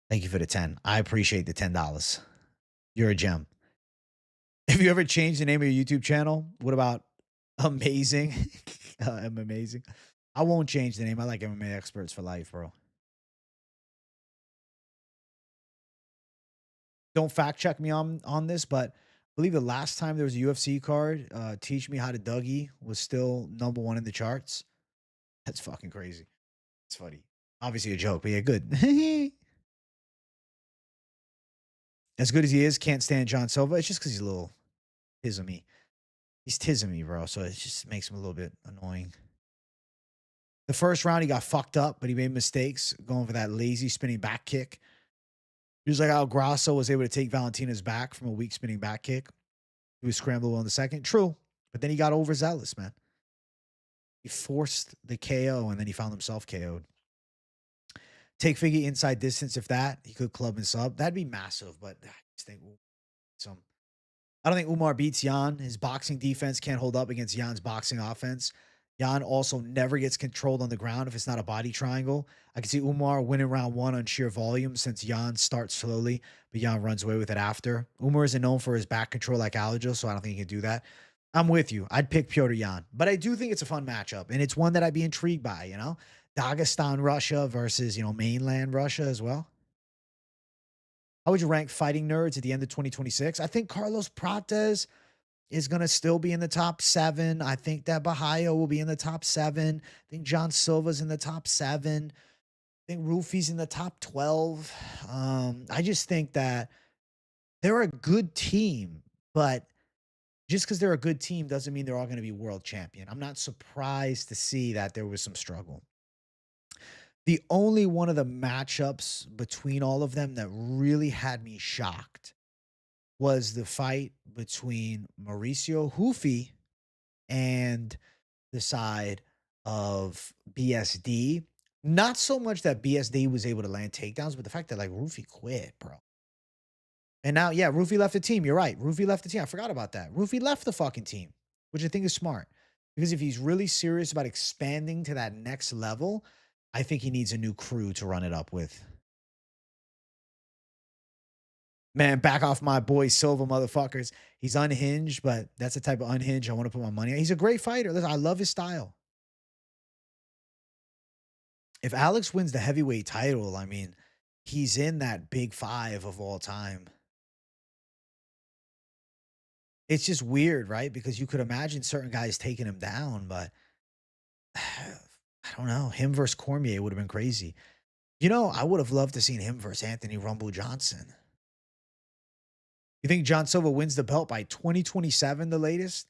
Thank you for the 10. I appreciate the $10. You're a gem. Have you ever changed the name of your YouTube channel? What about Amazing? I'm amazing. I won't change the name. I like MMA experts for life, bro. Don't fact check me on this, but I believe the last time there was a UFC card, Teach Me How to Dougie was still #1 in the charts. That's fucking crazy. It's funny. Obviously a joke, but yeah, good. As good as he is, can't stand John Silva. It's just because he's a little tismy. He's tismy, bro. So it just makes him a little bit annoying. The first round, he got fucked up, but he made mistakes going for that lazy spinning back kick. He was like how Grasso was able to take Valentina's back from a weak spinning back kick. He was scrambled on the second. True. But then he got overzealous, man. He forced the KO, and then he found himself KO'd. Take Figgy inside distance. If that, he could club and sub. That'd be massive, but I just think some. I don't think Umar beats Jan. His boxing defense can't hold up against Jan's boxing offense. Jan also never gets controlled on the ground if it's not a body triangle. I can see Umar winning round 1 on sheer volume since Jan starts slowly, but Jan runs away with it after. Umar isn't known for his back control like Aljo, so I don't think he can do that. I'm with you. I'd pick Piotr Jan, but I do think it's a fun matchup, and it's one that I'd be intrigued by, you know? Dagestan, Russia versus, mainland Russia as well. How would you rank fighting nerds at the end of 2026? I think Carlos Prates is going to still be in the top 7. I think that Bahia will be in the top 7. I think John Silva's in the top 7. I think Rufy's in the top 12. I just think that they're a good team, but just because they're a good team doesn't mean they're all going to be world champion. I'm not surprised to see that there was some struggle. The only one of the matchups between all of them that really had me shocked was the fight between Mauricio Hufi and the side of BSD. Not so much that BSD was able to land takedowns, but the fact that like Rufi quit, bro. And now, yeah, Rufi left the team. You're right. Rufi left the team. I forgot about that. Rufi left the fucking team, which I think is smart. Because if he's really serious about expanding to that next level, I think he needs a new crew to run it up with. Man, back off my boy Silva, motherfuckers. He's unhinged, but that's the type of unhinged I want to put my money on. He's a great fighter. Listen, I love his style. If Alex wins the heavyweight title, I mean, he's in that big 5 of all time. It's just weird, right? Because you could imagine certain guys taking him down, but I don't know. Him versus Cormier would have been crazy. You know, I would have loved to seen him versus Anthony Rumble Johnson. You think John Silva wins the belt by 2027, the latest?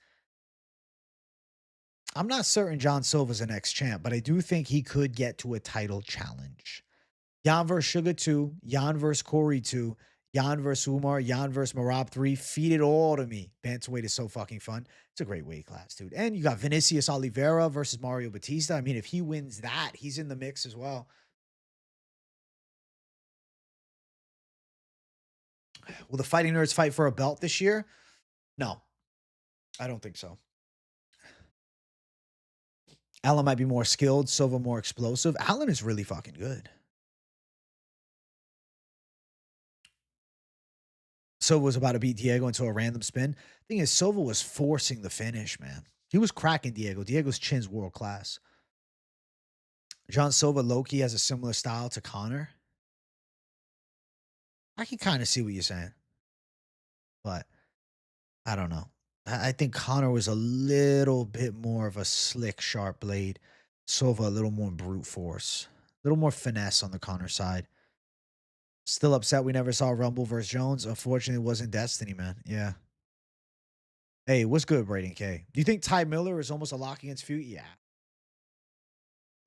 I'm not certain John Silva's the next champ, but I do think he could get to a title challenge. Jan versus Sugar 2, Jan versus Corey 2, Jan versus Umar, Jan versus Marab 3. Feed it all to me. Bantamweight is so fucking fun. It's a great weight class, dude. And you got Vinicius Oliveira versus Mario Batista. I mean, if he wins that, he's in the mix as well. Will the Fighting Nerds fight for a belt this year? No, I don't think so. Allen might be more skilled, Silva more explosive. Allen is really fucking good. Silva was about to beat Diego into a random spin. Thing is, Silva was forcing the finish, man. He was cracking Diego. Diego's chin's world class. John Silva, Loki has a similar style to Connor. I can kind of see what you're saying, but I don't know. I think Connor was a little bit more of a slick, sharp blade. Silva a little more brute force, a little more finesse on the Connor side. Still upset we never saw Rumble versus Jones. Unfortunately, it wasn't Destiny, man. Yeah. Hey, what's good, Braden K? Do you think Ty Miller is almost a lock against Fugue? Yeah.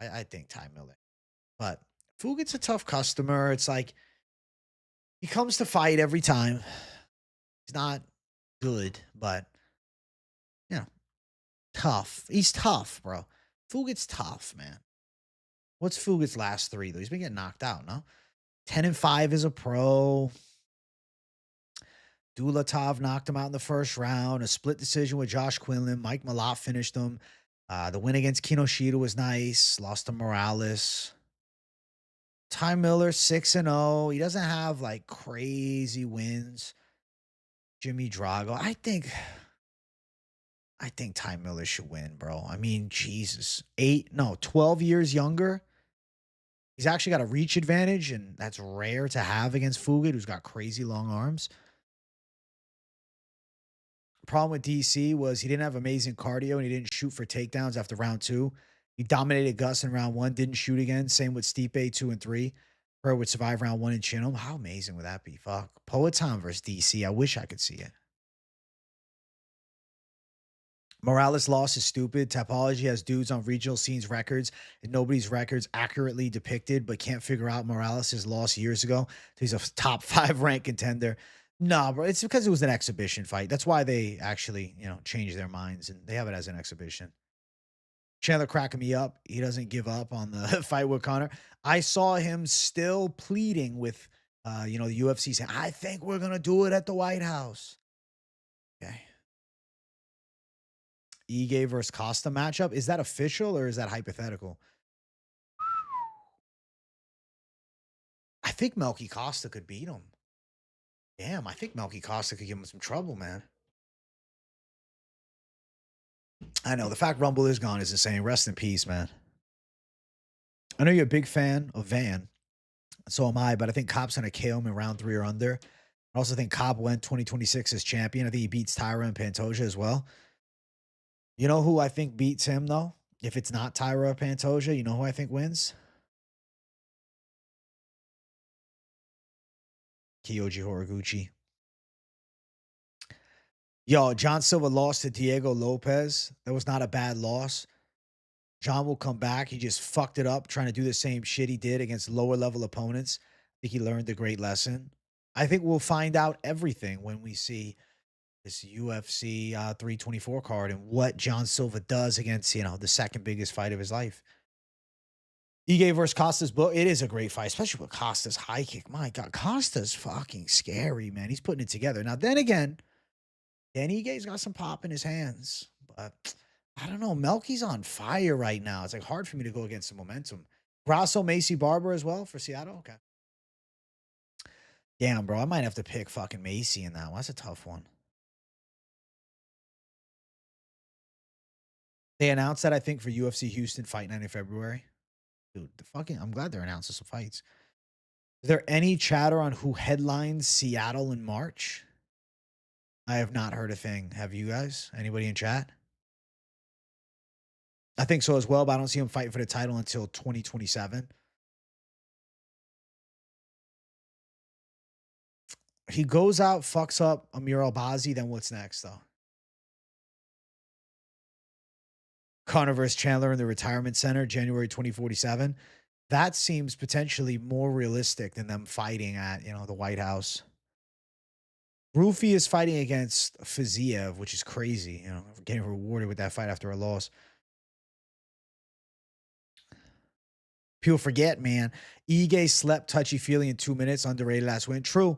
I think Ty Miller. But Fugue's a tough customer. It's like he comes to fight every time. He's not good, but you know, tough. He's tough, bro. Fugue's tough, man. What's Fugue's last 3 though? He's been getting knocked out, no? 10-5 as a pro. Dulatov knocked him out in the first round. A split decision with Josh Quinlan. Mike Malott finished him. The win against Kinoshita was nice. Lost to Morales. Ty Miller 6-0. He doesn't have like crazy wins. Jimmy Drago. I think Ty Miller should win, bro. I mean, Jesus. 12 years younger. He's actually got a reach advantage, and that's rare to have against Fugue, who's got crazy long arms. Problem with DC was he didn't have amazing cardio, and he didn't shoot for takedowns after round 2. He dominated Gus in round 1, didn't shoot again. Same with Stipe 2 and 3. Pereira would survive round 1 and chin him. How amazing would that be? Fuck. Poetan versus DC. I wish I could see it. Morales' loss is stupid. Topology has dudes on regional scenes records and nobody's records accurately depicted, but can't figure out Morales' loss years ago. So he's a top 5 ranked contender. No, bro. It's because it was an exhibition fight. That's why they actually, changed their minds and they have it as an exhibition. Chandler cracking me up. He doesn't give up on the fight with Connor. I saw him still pleading with, the UFC saying, I think we're going to do it at the White House. Okay. Ige versus Costa matchup. Is that official or is that hypothetical? I think Melky Costa could beat him. Damn, I think Melky Costa could give him some trouble, man. I know. The fact Rumble is gone is insane. Rest in peace, man. I know you're a big fan of Van. So am I, but I think Cops going to KO him in round 3 or under. I also think Cobb went 2026 as champion. I think he beats Tyra and Pantoja as well. You know who I think beats him, though? If it's not Tyra or Pantoja, you know who I think wins? Kyoji Horiguchi. Yo, John Silva lost to Diego Lopez. That was not a bad loss. John will come back. He just fucked it up trying to do the same shit he did against lower level opponents. I think he learned a great lesson. I think we'll find out everything when we see this UFC 324 card and what John Silva does against, the second biggest fight of his life. Ige versus Costa's book. It is a great fight, especially with Costa's high kick. My God, Costa's fucking scary, man. He's putting it together. Now, then again, Ige's got some pop in his hands, but I don't know. Melky's on fire right now. It's like hard for me to go against the momentum. Grasso, Macy Barber as well for Seattle. Okay. Damn, bro. I might have to pick fucking Macy in that one. That's a tough one. They announced that, I think, for UFC Houston Fight Night in February. Dude, I'm glad they're announcing some fights. Is there any chatter on who headlines Seattle in March? I have not heard a thing. Have you guys? Anybody in chat? I think so as well, but I don't see him fighting for the title until 2027. He goes out, fucks up Amir Albazi, then what's next, though? Conor versus Chandler in the retirement center, January 2047. That seems potentially more realistic than them fighting at, the White House. Rufi is fighting against Fiziev, which is crazy, getting rewarded with that fight after a loss. People forget, man. Ige slept touchy-feely in 2 minutes, underrated last win. True.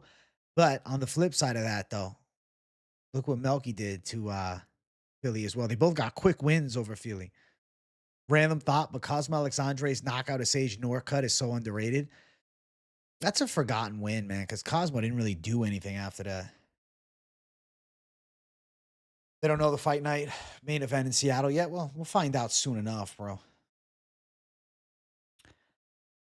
But on the flip side of that, though, look what Melky did to Philly as well. They both got quick wins over Philly. Random thought, but Cosmo Alexandre's knockout of Sage Northcutt is so underrated. That's a forgotten win, man, because Cosmo didn't really do anything after that. They don't know the fight night main event in Seattle yet. Well, we'll find out soon enough, bro.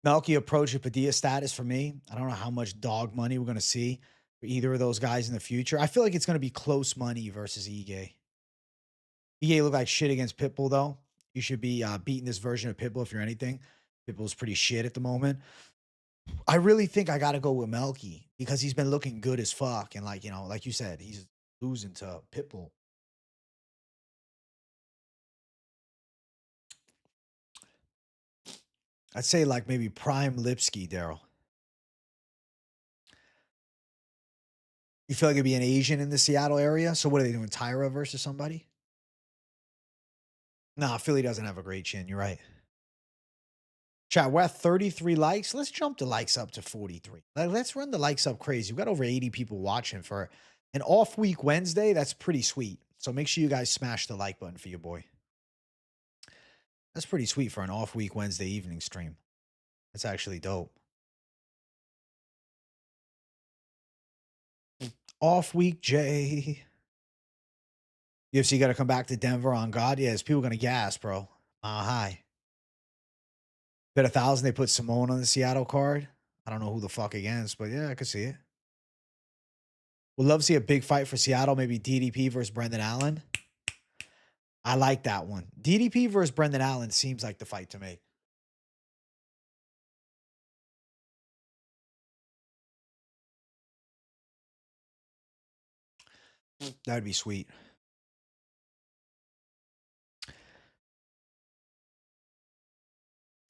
Melky approach Padilla status for me. I don't know how much dog money we're going to see for either of those guys in the future. I feel like it's going to be close money versus Ige. Ige looked like shit against Pitbull, though. You should be beating this version of Pitbull if you're anything. Pitbull's pretty shit at the moment. I really think I got to go with Melky because he's been looking good as fuck. And like you said, he's losing to Pitbull. I'd say like maybe prime Lipsky, Daryl. You feel like it'd be an Asian in the Seattle area? So what are they doing? Tyra versus somebody? Nah, Philly doesn't have a great chin. You're right. Chat, we're at 33 likes. Let's jump the likes up to 43. Let's run the likes up crazy. We've got over 80 people watching for an off week Wednesday. That's pretty sweet. So make sure you guys smash the like button for your boy. That's pretty sweet for an off week Wednesday evening stream. That's actually dope. Off week J. UFC got to come back to Denver on God. Yeah, is people going to gas, bro? High. Bet 1,000 they put Simone on the Seattle card. I don't know who the fuck against, but yeah, I could see it. Would love to see a big fight for Seattle. Maybe DDP versus Brendan Allen. I like that one. DDP versus Brendan Allen seems like the fight to me. That would be sweet.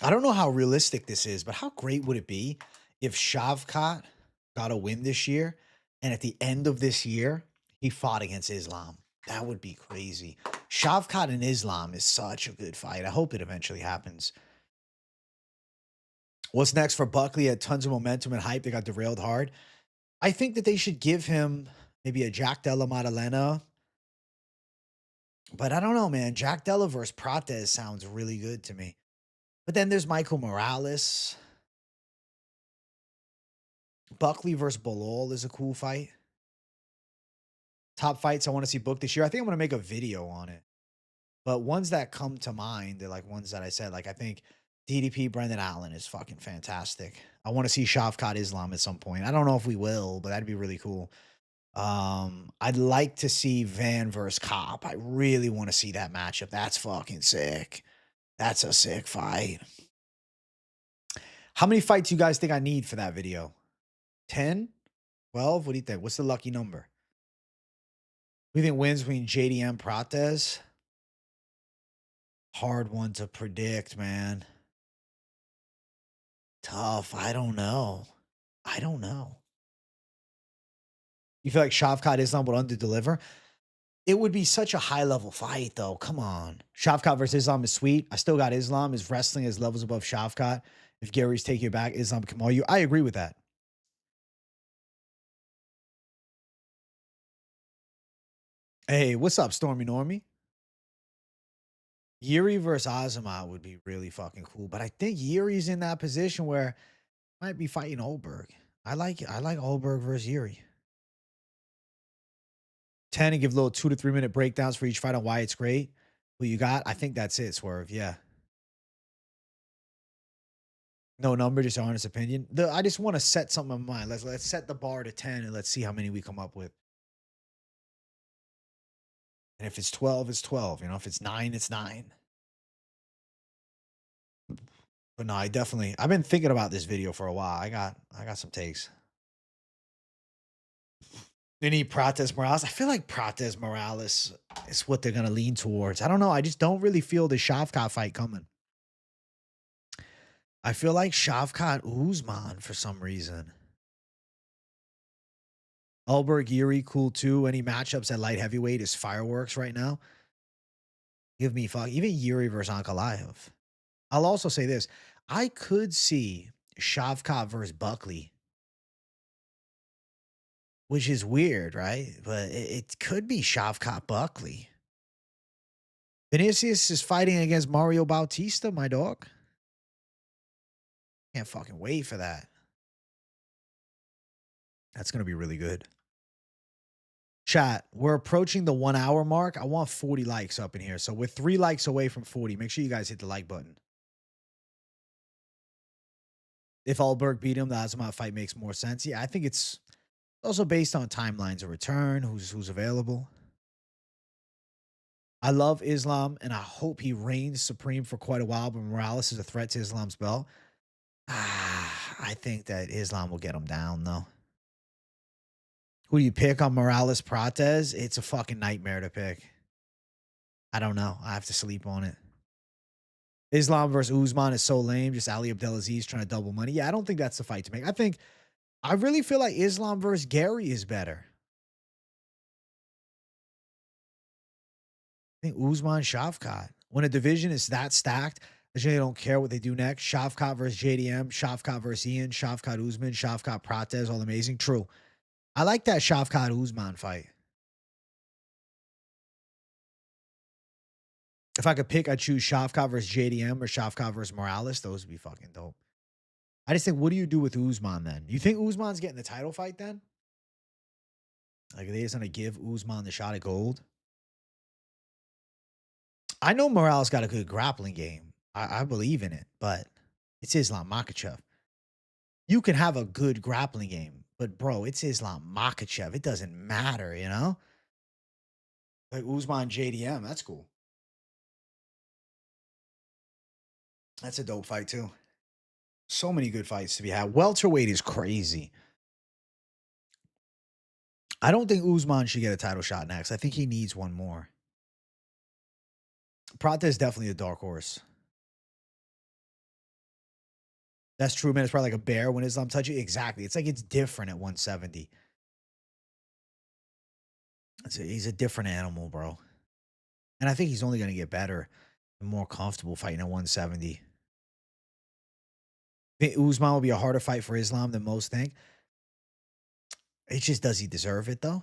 I don't know how realistic this is, but how great would it be if Shavkat got a win this year and at the end of this year, he fought against Islam? That would be crazy. Shavkat and Islam is such a good fight. I hope it eventually happens. What's next for Buckley? Had tons of momentum and hype. They got derailed hard. I think that they should give him maybe a Jack Della Maddalena. But I don't know, man. Jack Della versus Prates sounds really good to me. But then there's Michael Morales. Buckley versus Bilal is a cool fight. Top fights I want to see booked this year. I think I'm going to make a video on it. But ones that come to mind, they're like ones that I said. Like I think DDP Brendan Allen is fucking fantastic. I want to see Shavkat Islam at some point. I don't know if we will, but that'd be really cool. I'd like to see Van versus Cop. I really want to see that matchup. That's fucking sick. That's a sick fight. How many fights you guys think I need for that video? 10? 12? What do you think? What's the lucky number? We think wins between JDM Prates. Hard one to predict, man. Tough. I don't know. I don't know. You feel like Shavkat Islam would underdeliver? It would be such a high-level fight, though. Come on. Shavkat versus Islam is sweet. I still got Islam. His wrestling is levels above Shavkat. If Gary's taking you back, Islam can maul you. I agree with that. Hey, what's up, Stormy Normie? Yuri versus Azamat would be really fucking cool, but I think Yuri's in that position where might be fighting Olberg. I like Olberg versus Yuri. 10 and give little 2 to 3 minute breakdowns for each fight on why it's great. Who you got? I think that's it, Swerve. Yeah. No number, just honest opinion. I just want to set something in mind. Let's set the bar to 10 and let's see how many we come up with. And if it's 12, it's 12. You know, if it's 9, it's 9. But no, I've been thinking about this video for a while. I got some takes. Any Prates Morales? I feel like Prates Morales is what they're gonna lean towards. I don't know. I just don't really feel the Shavkat fight coming. I feel like Shavkat Usman for some reason. Ulberg Yuri, cool too. Any matchups at light heavyweight is fireworks right now. Give me fuck. Even Yuri versus Ankalaev. I'll also say this. I could see Shavkat versus Buckley, which is weird, right? But it could be Shavkat Buckley. Vinicius is fighting against Mario Bautista, my dog. Can't fucking wait for that. That's going to be really good. Chat, we're approaching the 1 hour mark. I want 40 likes up in here. So we're 3 likes away from 40. Make sure you guys hit the like button. If Ulberg beat him, the Azamat fight makes more sense. Yeah, I think it's also based on timelines of return, who's available. I love Islam, and I hope he reigns supreme for quite a while, but Morales is a threat to Islam's belt. I think that Islam will get him down, though. Who do you pick on Morales Prates? It's a fucking nightmare to pick. I don't know. I have to sleep on it. Islam versus Usman is so lame. Just Ali Abdelaziz trying to double money. Yeah, I don't think that's the fight to make. I really feel like Islam versus Gary is better. I think Usman Shavkat. When a division is that stacked, I generally don't care what they do next. Shavkat versus JDM, Shavkat versus Ian, Shavkat Usman, Shavkat Prates, all amazing. True. I like that Shavkat Usman fight. If I could pick, I'd choose Shavkat versus JDM or Shavkat versus Morales. Those would be fucking dope. I just think, what do you do with Usman then? You think Usman's getting the title fight then? Like, are they just going to give Usman the shot at gold? I know Morales got a good grappling game. I believe in it, but it's Islam Makhachev. You can have a good grappling game, but bro, it's Islam Makhachev. It doesn't matter, you know? Like Usman JDM, that's cool. That's a dope fight too. So many good fights to be had. Welterweight is crazy. I don't think Usman should get a title shot next. I think he needs one more. Prata is definitely a dark horse. That's true, man. It's probably like a bear when Islam touches you. Exactly. It's like it's different at 170. He's a different animal, bro. And I think he's only going to get better and more comfortable fighting at 170. I think Usman will be a harder fight for Islam than most think. It's just, does he deserve it, though?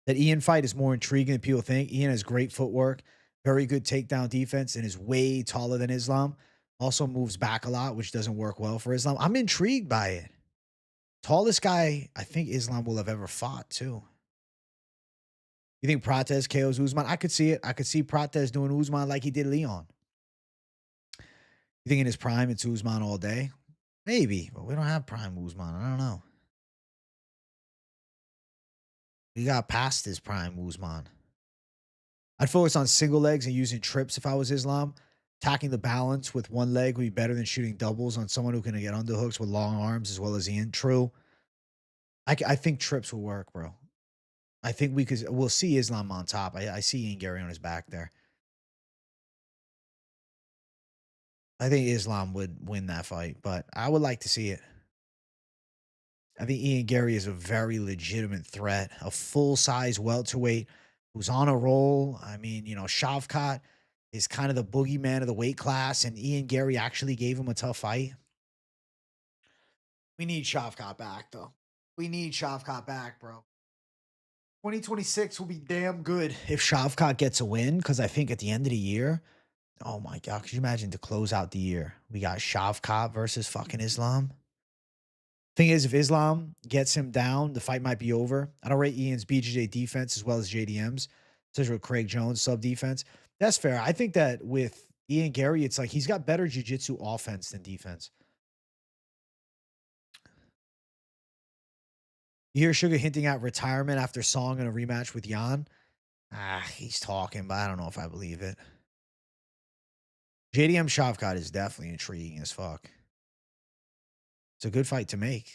That Ian fight is more intriguing than people think. Ian has great footwork, very good takedown defense, and is way taller than Islam. Also moves back a lot, which doesn't work well for Islam. I'm intrigued by it. Tallest guy I think Islam will have ever fought, too. You think Prates KOs Usman? I could see it. I could see Prates doing Usman like he did Leon. You think in his prime it's Usman all day? Maybe, but we don't have prime Usman. I don't know. We got past his prime Usman. I'd focus on single legs and using trips if I was Islam. Attacking the balance with one leg would be better than shooting doubles on someone who can get underhooks with long arms as well as Ian. True. I think trips will work, bro. I think we'll see Islam on top. I see Ian Gary on his back there. I think Islam would win that fight, but I would like to see it. I think Ian Gary is a very legitimate threat, a full-size welterweight who's on a roll. I mean, Shavkat is kind of the boogeyman of the weight class, and Ian Gary actually gave him a tough fight. We need Shavkat back, though. We need Shavkat back, bro. 2026 will be damn good if Shavkat gets a win, because I think at the end of the year, oh my God, could you imagine to close out the year? We got Shavkat versus fucking Islam. Thing is, if Islam gets him down, the fight might be over. I don't rate Ian's BJJ defense as well as JDM's, especially with Craig Jones sub defense. That's fair. I think that with Ian Gary, it's like he's got better jiu-jitsu offense than defense. You hear Sugar hinting at retirement after Song in a rematch with Jan? He's talking, but I don't know if I believe it. JDM Shavkat is definitely intriguing as fuck. It's a good fight to make.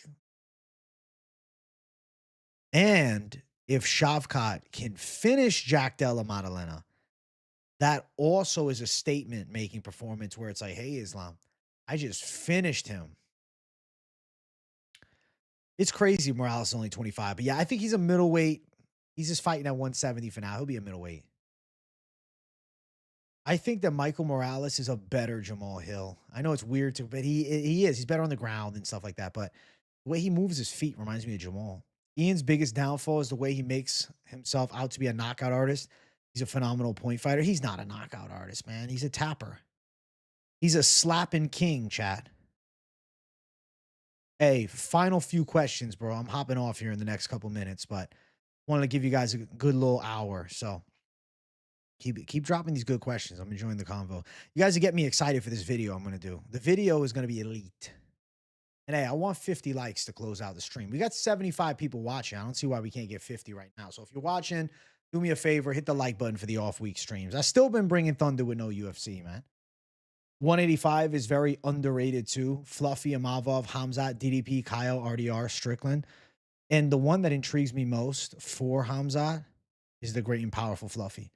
And if Shavkat can finish Jack Della Maddalena, that also is a statement-making performance where it's like, hey, Islam, I just finished him. It's crazy Morales is only 25. But yeah, I think he's a middleweight. He's just fighting at 170 for now. He'll be a middleweight. I think that Michael Morales is a better Jamal Hill. I know it's weird, but he is. He's better on the ground and stuff like that. But the way he moves his feet reminds me of Jamal. Ian's biggest downfall is the way he makes himself out to be a knockout artist. He's a phenomenal point fighter. He's not a knockout artist, man. He's a tapper. He's a slapping king, chat. Hey, final few questions, bro. I'm hopping off here in the next couple minutes, but wanted to give you guys a good little hour. So keep dropping these good questions. I'm enjoying the convo. You guys are getting me excited for this video I'm going to do. The video is going to be elite. And hey, I want 50 likes to close out the stream. We got 75 people watching. I don't see why we can't get 50 right now. So if you're watching, do me a favor, hit the like button for the off-week streams. I've still been bringing thunder with no UFC, man. 185 is very underrated too. Fluffy, Amavov, Hamzat, DDP, Kyle, RDR, Strickland. And the one that intrigues me most for Hamzat is the great and powerful Fluffy.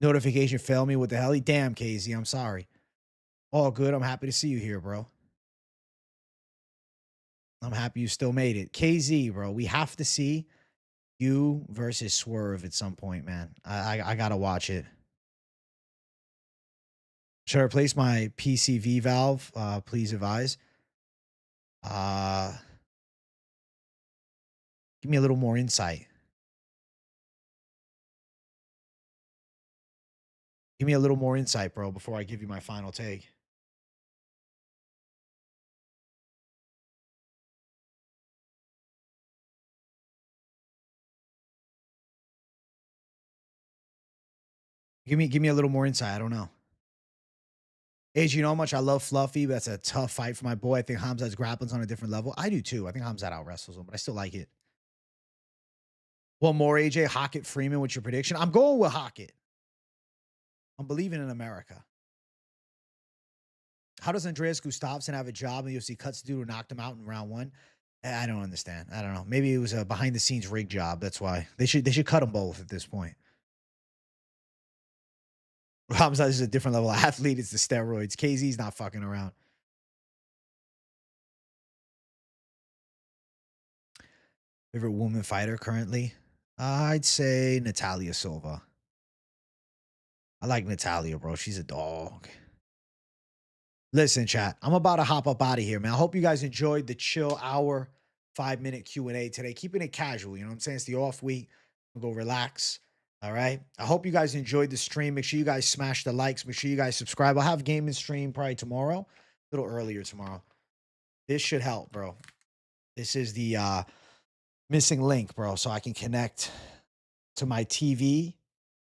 Notification failed me. What the hell? Damn, KZ, I'm sorry. All good. I'm happy to see you here, bro. I'm happy you still made it. KZ, bro, we have to see you versus Swerve at some point, man. I got to watch it. Should I replace my PCV valve? Please advise. Give me a little more insight. Give me a little more insight, bro, before I give you my final take. Give me a little more insight. I don't know. Age, you know how much I love Fluffy, but that's a tough fight for my boy. I think Hamzat's grappling's on a different level. I do too. I think Hamzat out wrestles him, but I still like it. One more, AJ. Hockett Freeman, what's your prediction? I'm going with Hockett. I'm believing in America. How does Andreas Gustafsson have a job and the UFC cuts the dude who knocked him out in round one? I don't understand. I don't know. Maybe it was a behind the scenes rig job. That's why they should cut them both at this point. Hamzat is a different level of athlete. It's the steroids. KZ's not fucking around. Favorite woman fighter currently? I'd say Natalia Silva. I like Natalia, bro. She's a dog. Listen, chat, I'm about to hop up out of here, man. I hope you guys enjoyed the chill hour, 5-minute Q&A today. Keeping it casual, you know what I'm saying? It's the off week. We'll go relax. All right. I hope you guys enjoyed the stream. Make sure you guys smash the likes. Make sure you guys subscribe. I'll have gaming stream probably tomorrow, a little earlier tomorrow. This should help, bro. This is the missing link, bro, so I can connect to my TV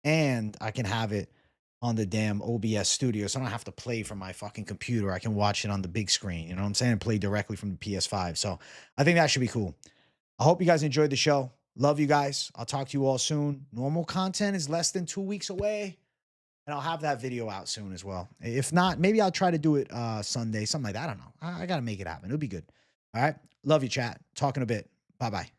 and I can have it on the damn OBS studio, so I don't have to play from my fucking computer. I can watch it on the big screen. You know what I'm saying? Play directly from the PS5. So I think that should be cool. I hope you guys enjoyed the show. Love you guys. I'll talk to you all soon. Normal content is less than 2 weeks away. And I'll have that video out soon as well. If not, maybe I'll try to do it Sunday, something like that. I don't know. I got to make it happen. It'll be good. All right. Love you, chat. Talking a bit. Bye-bye.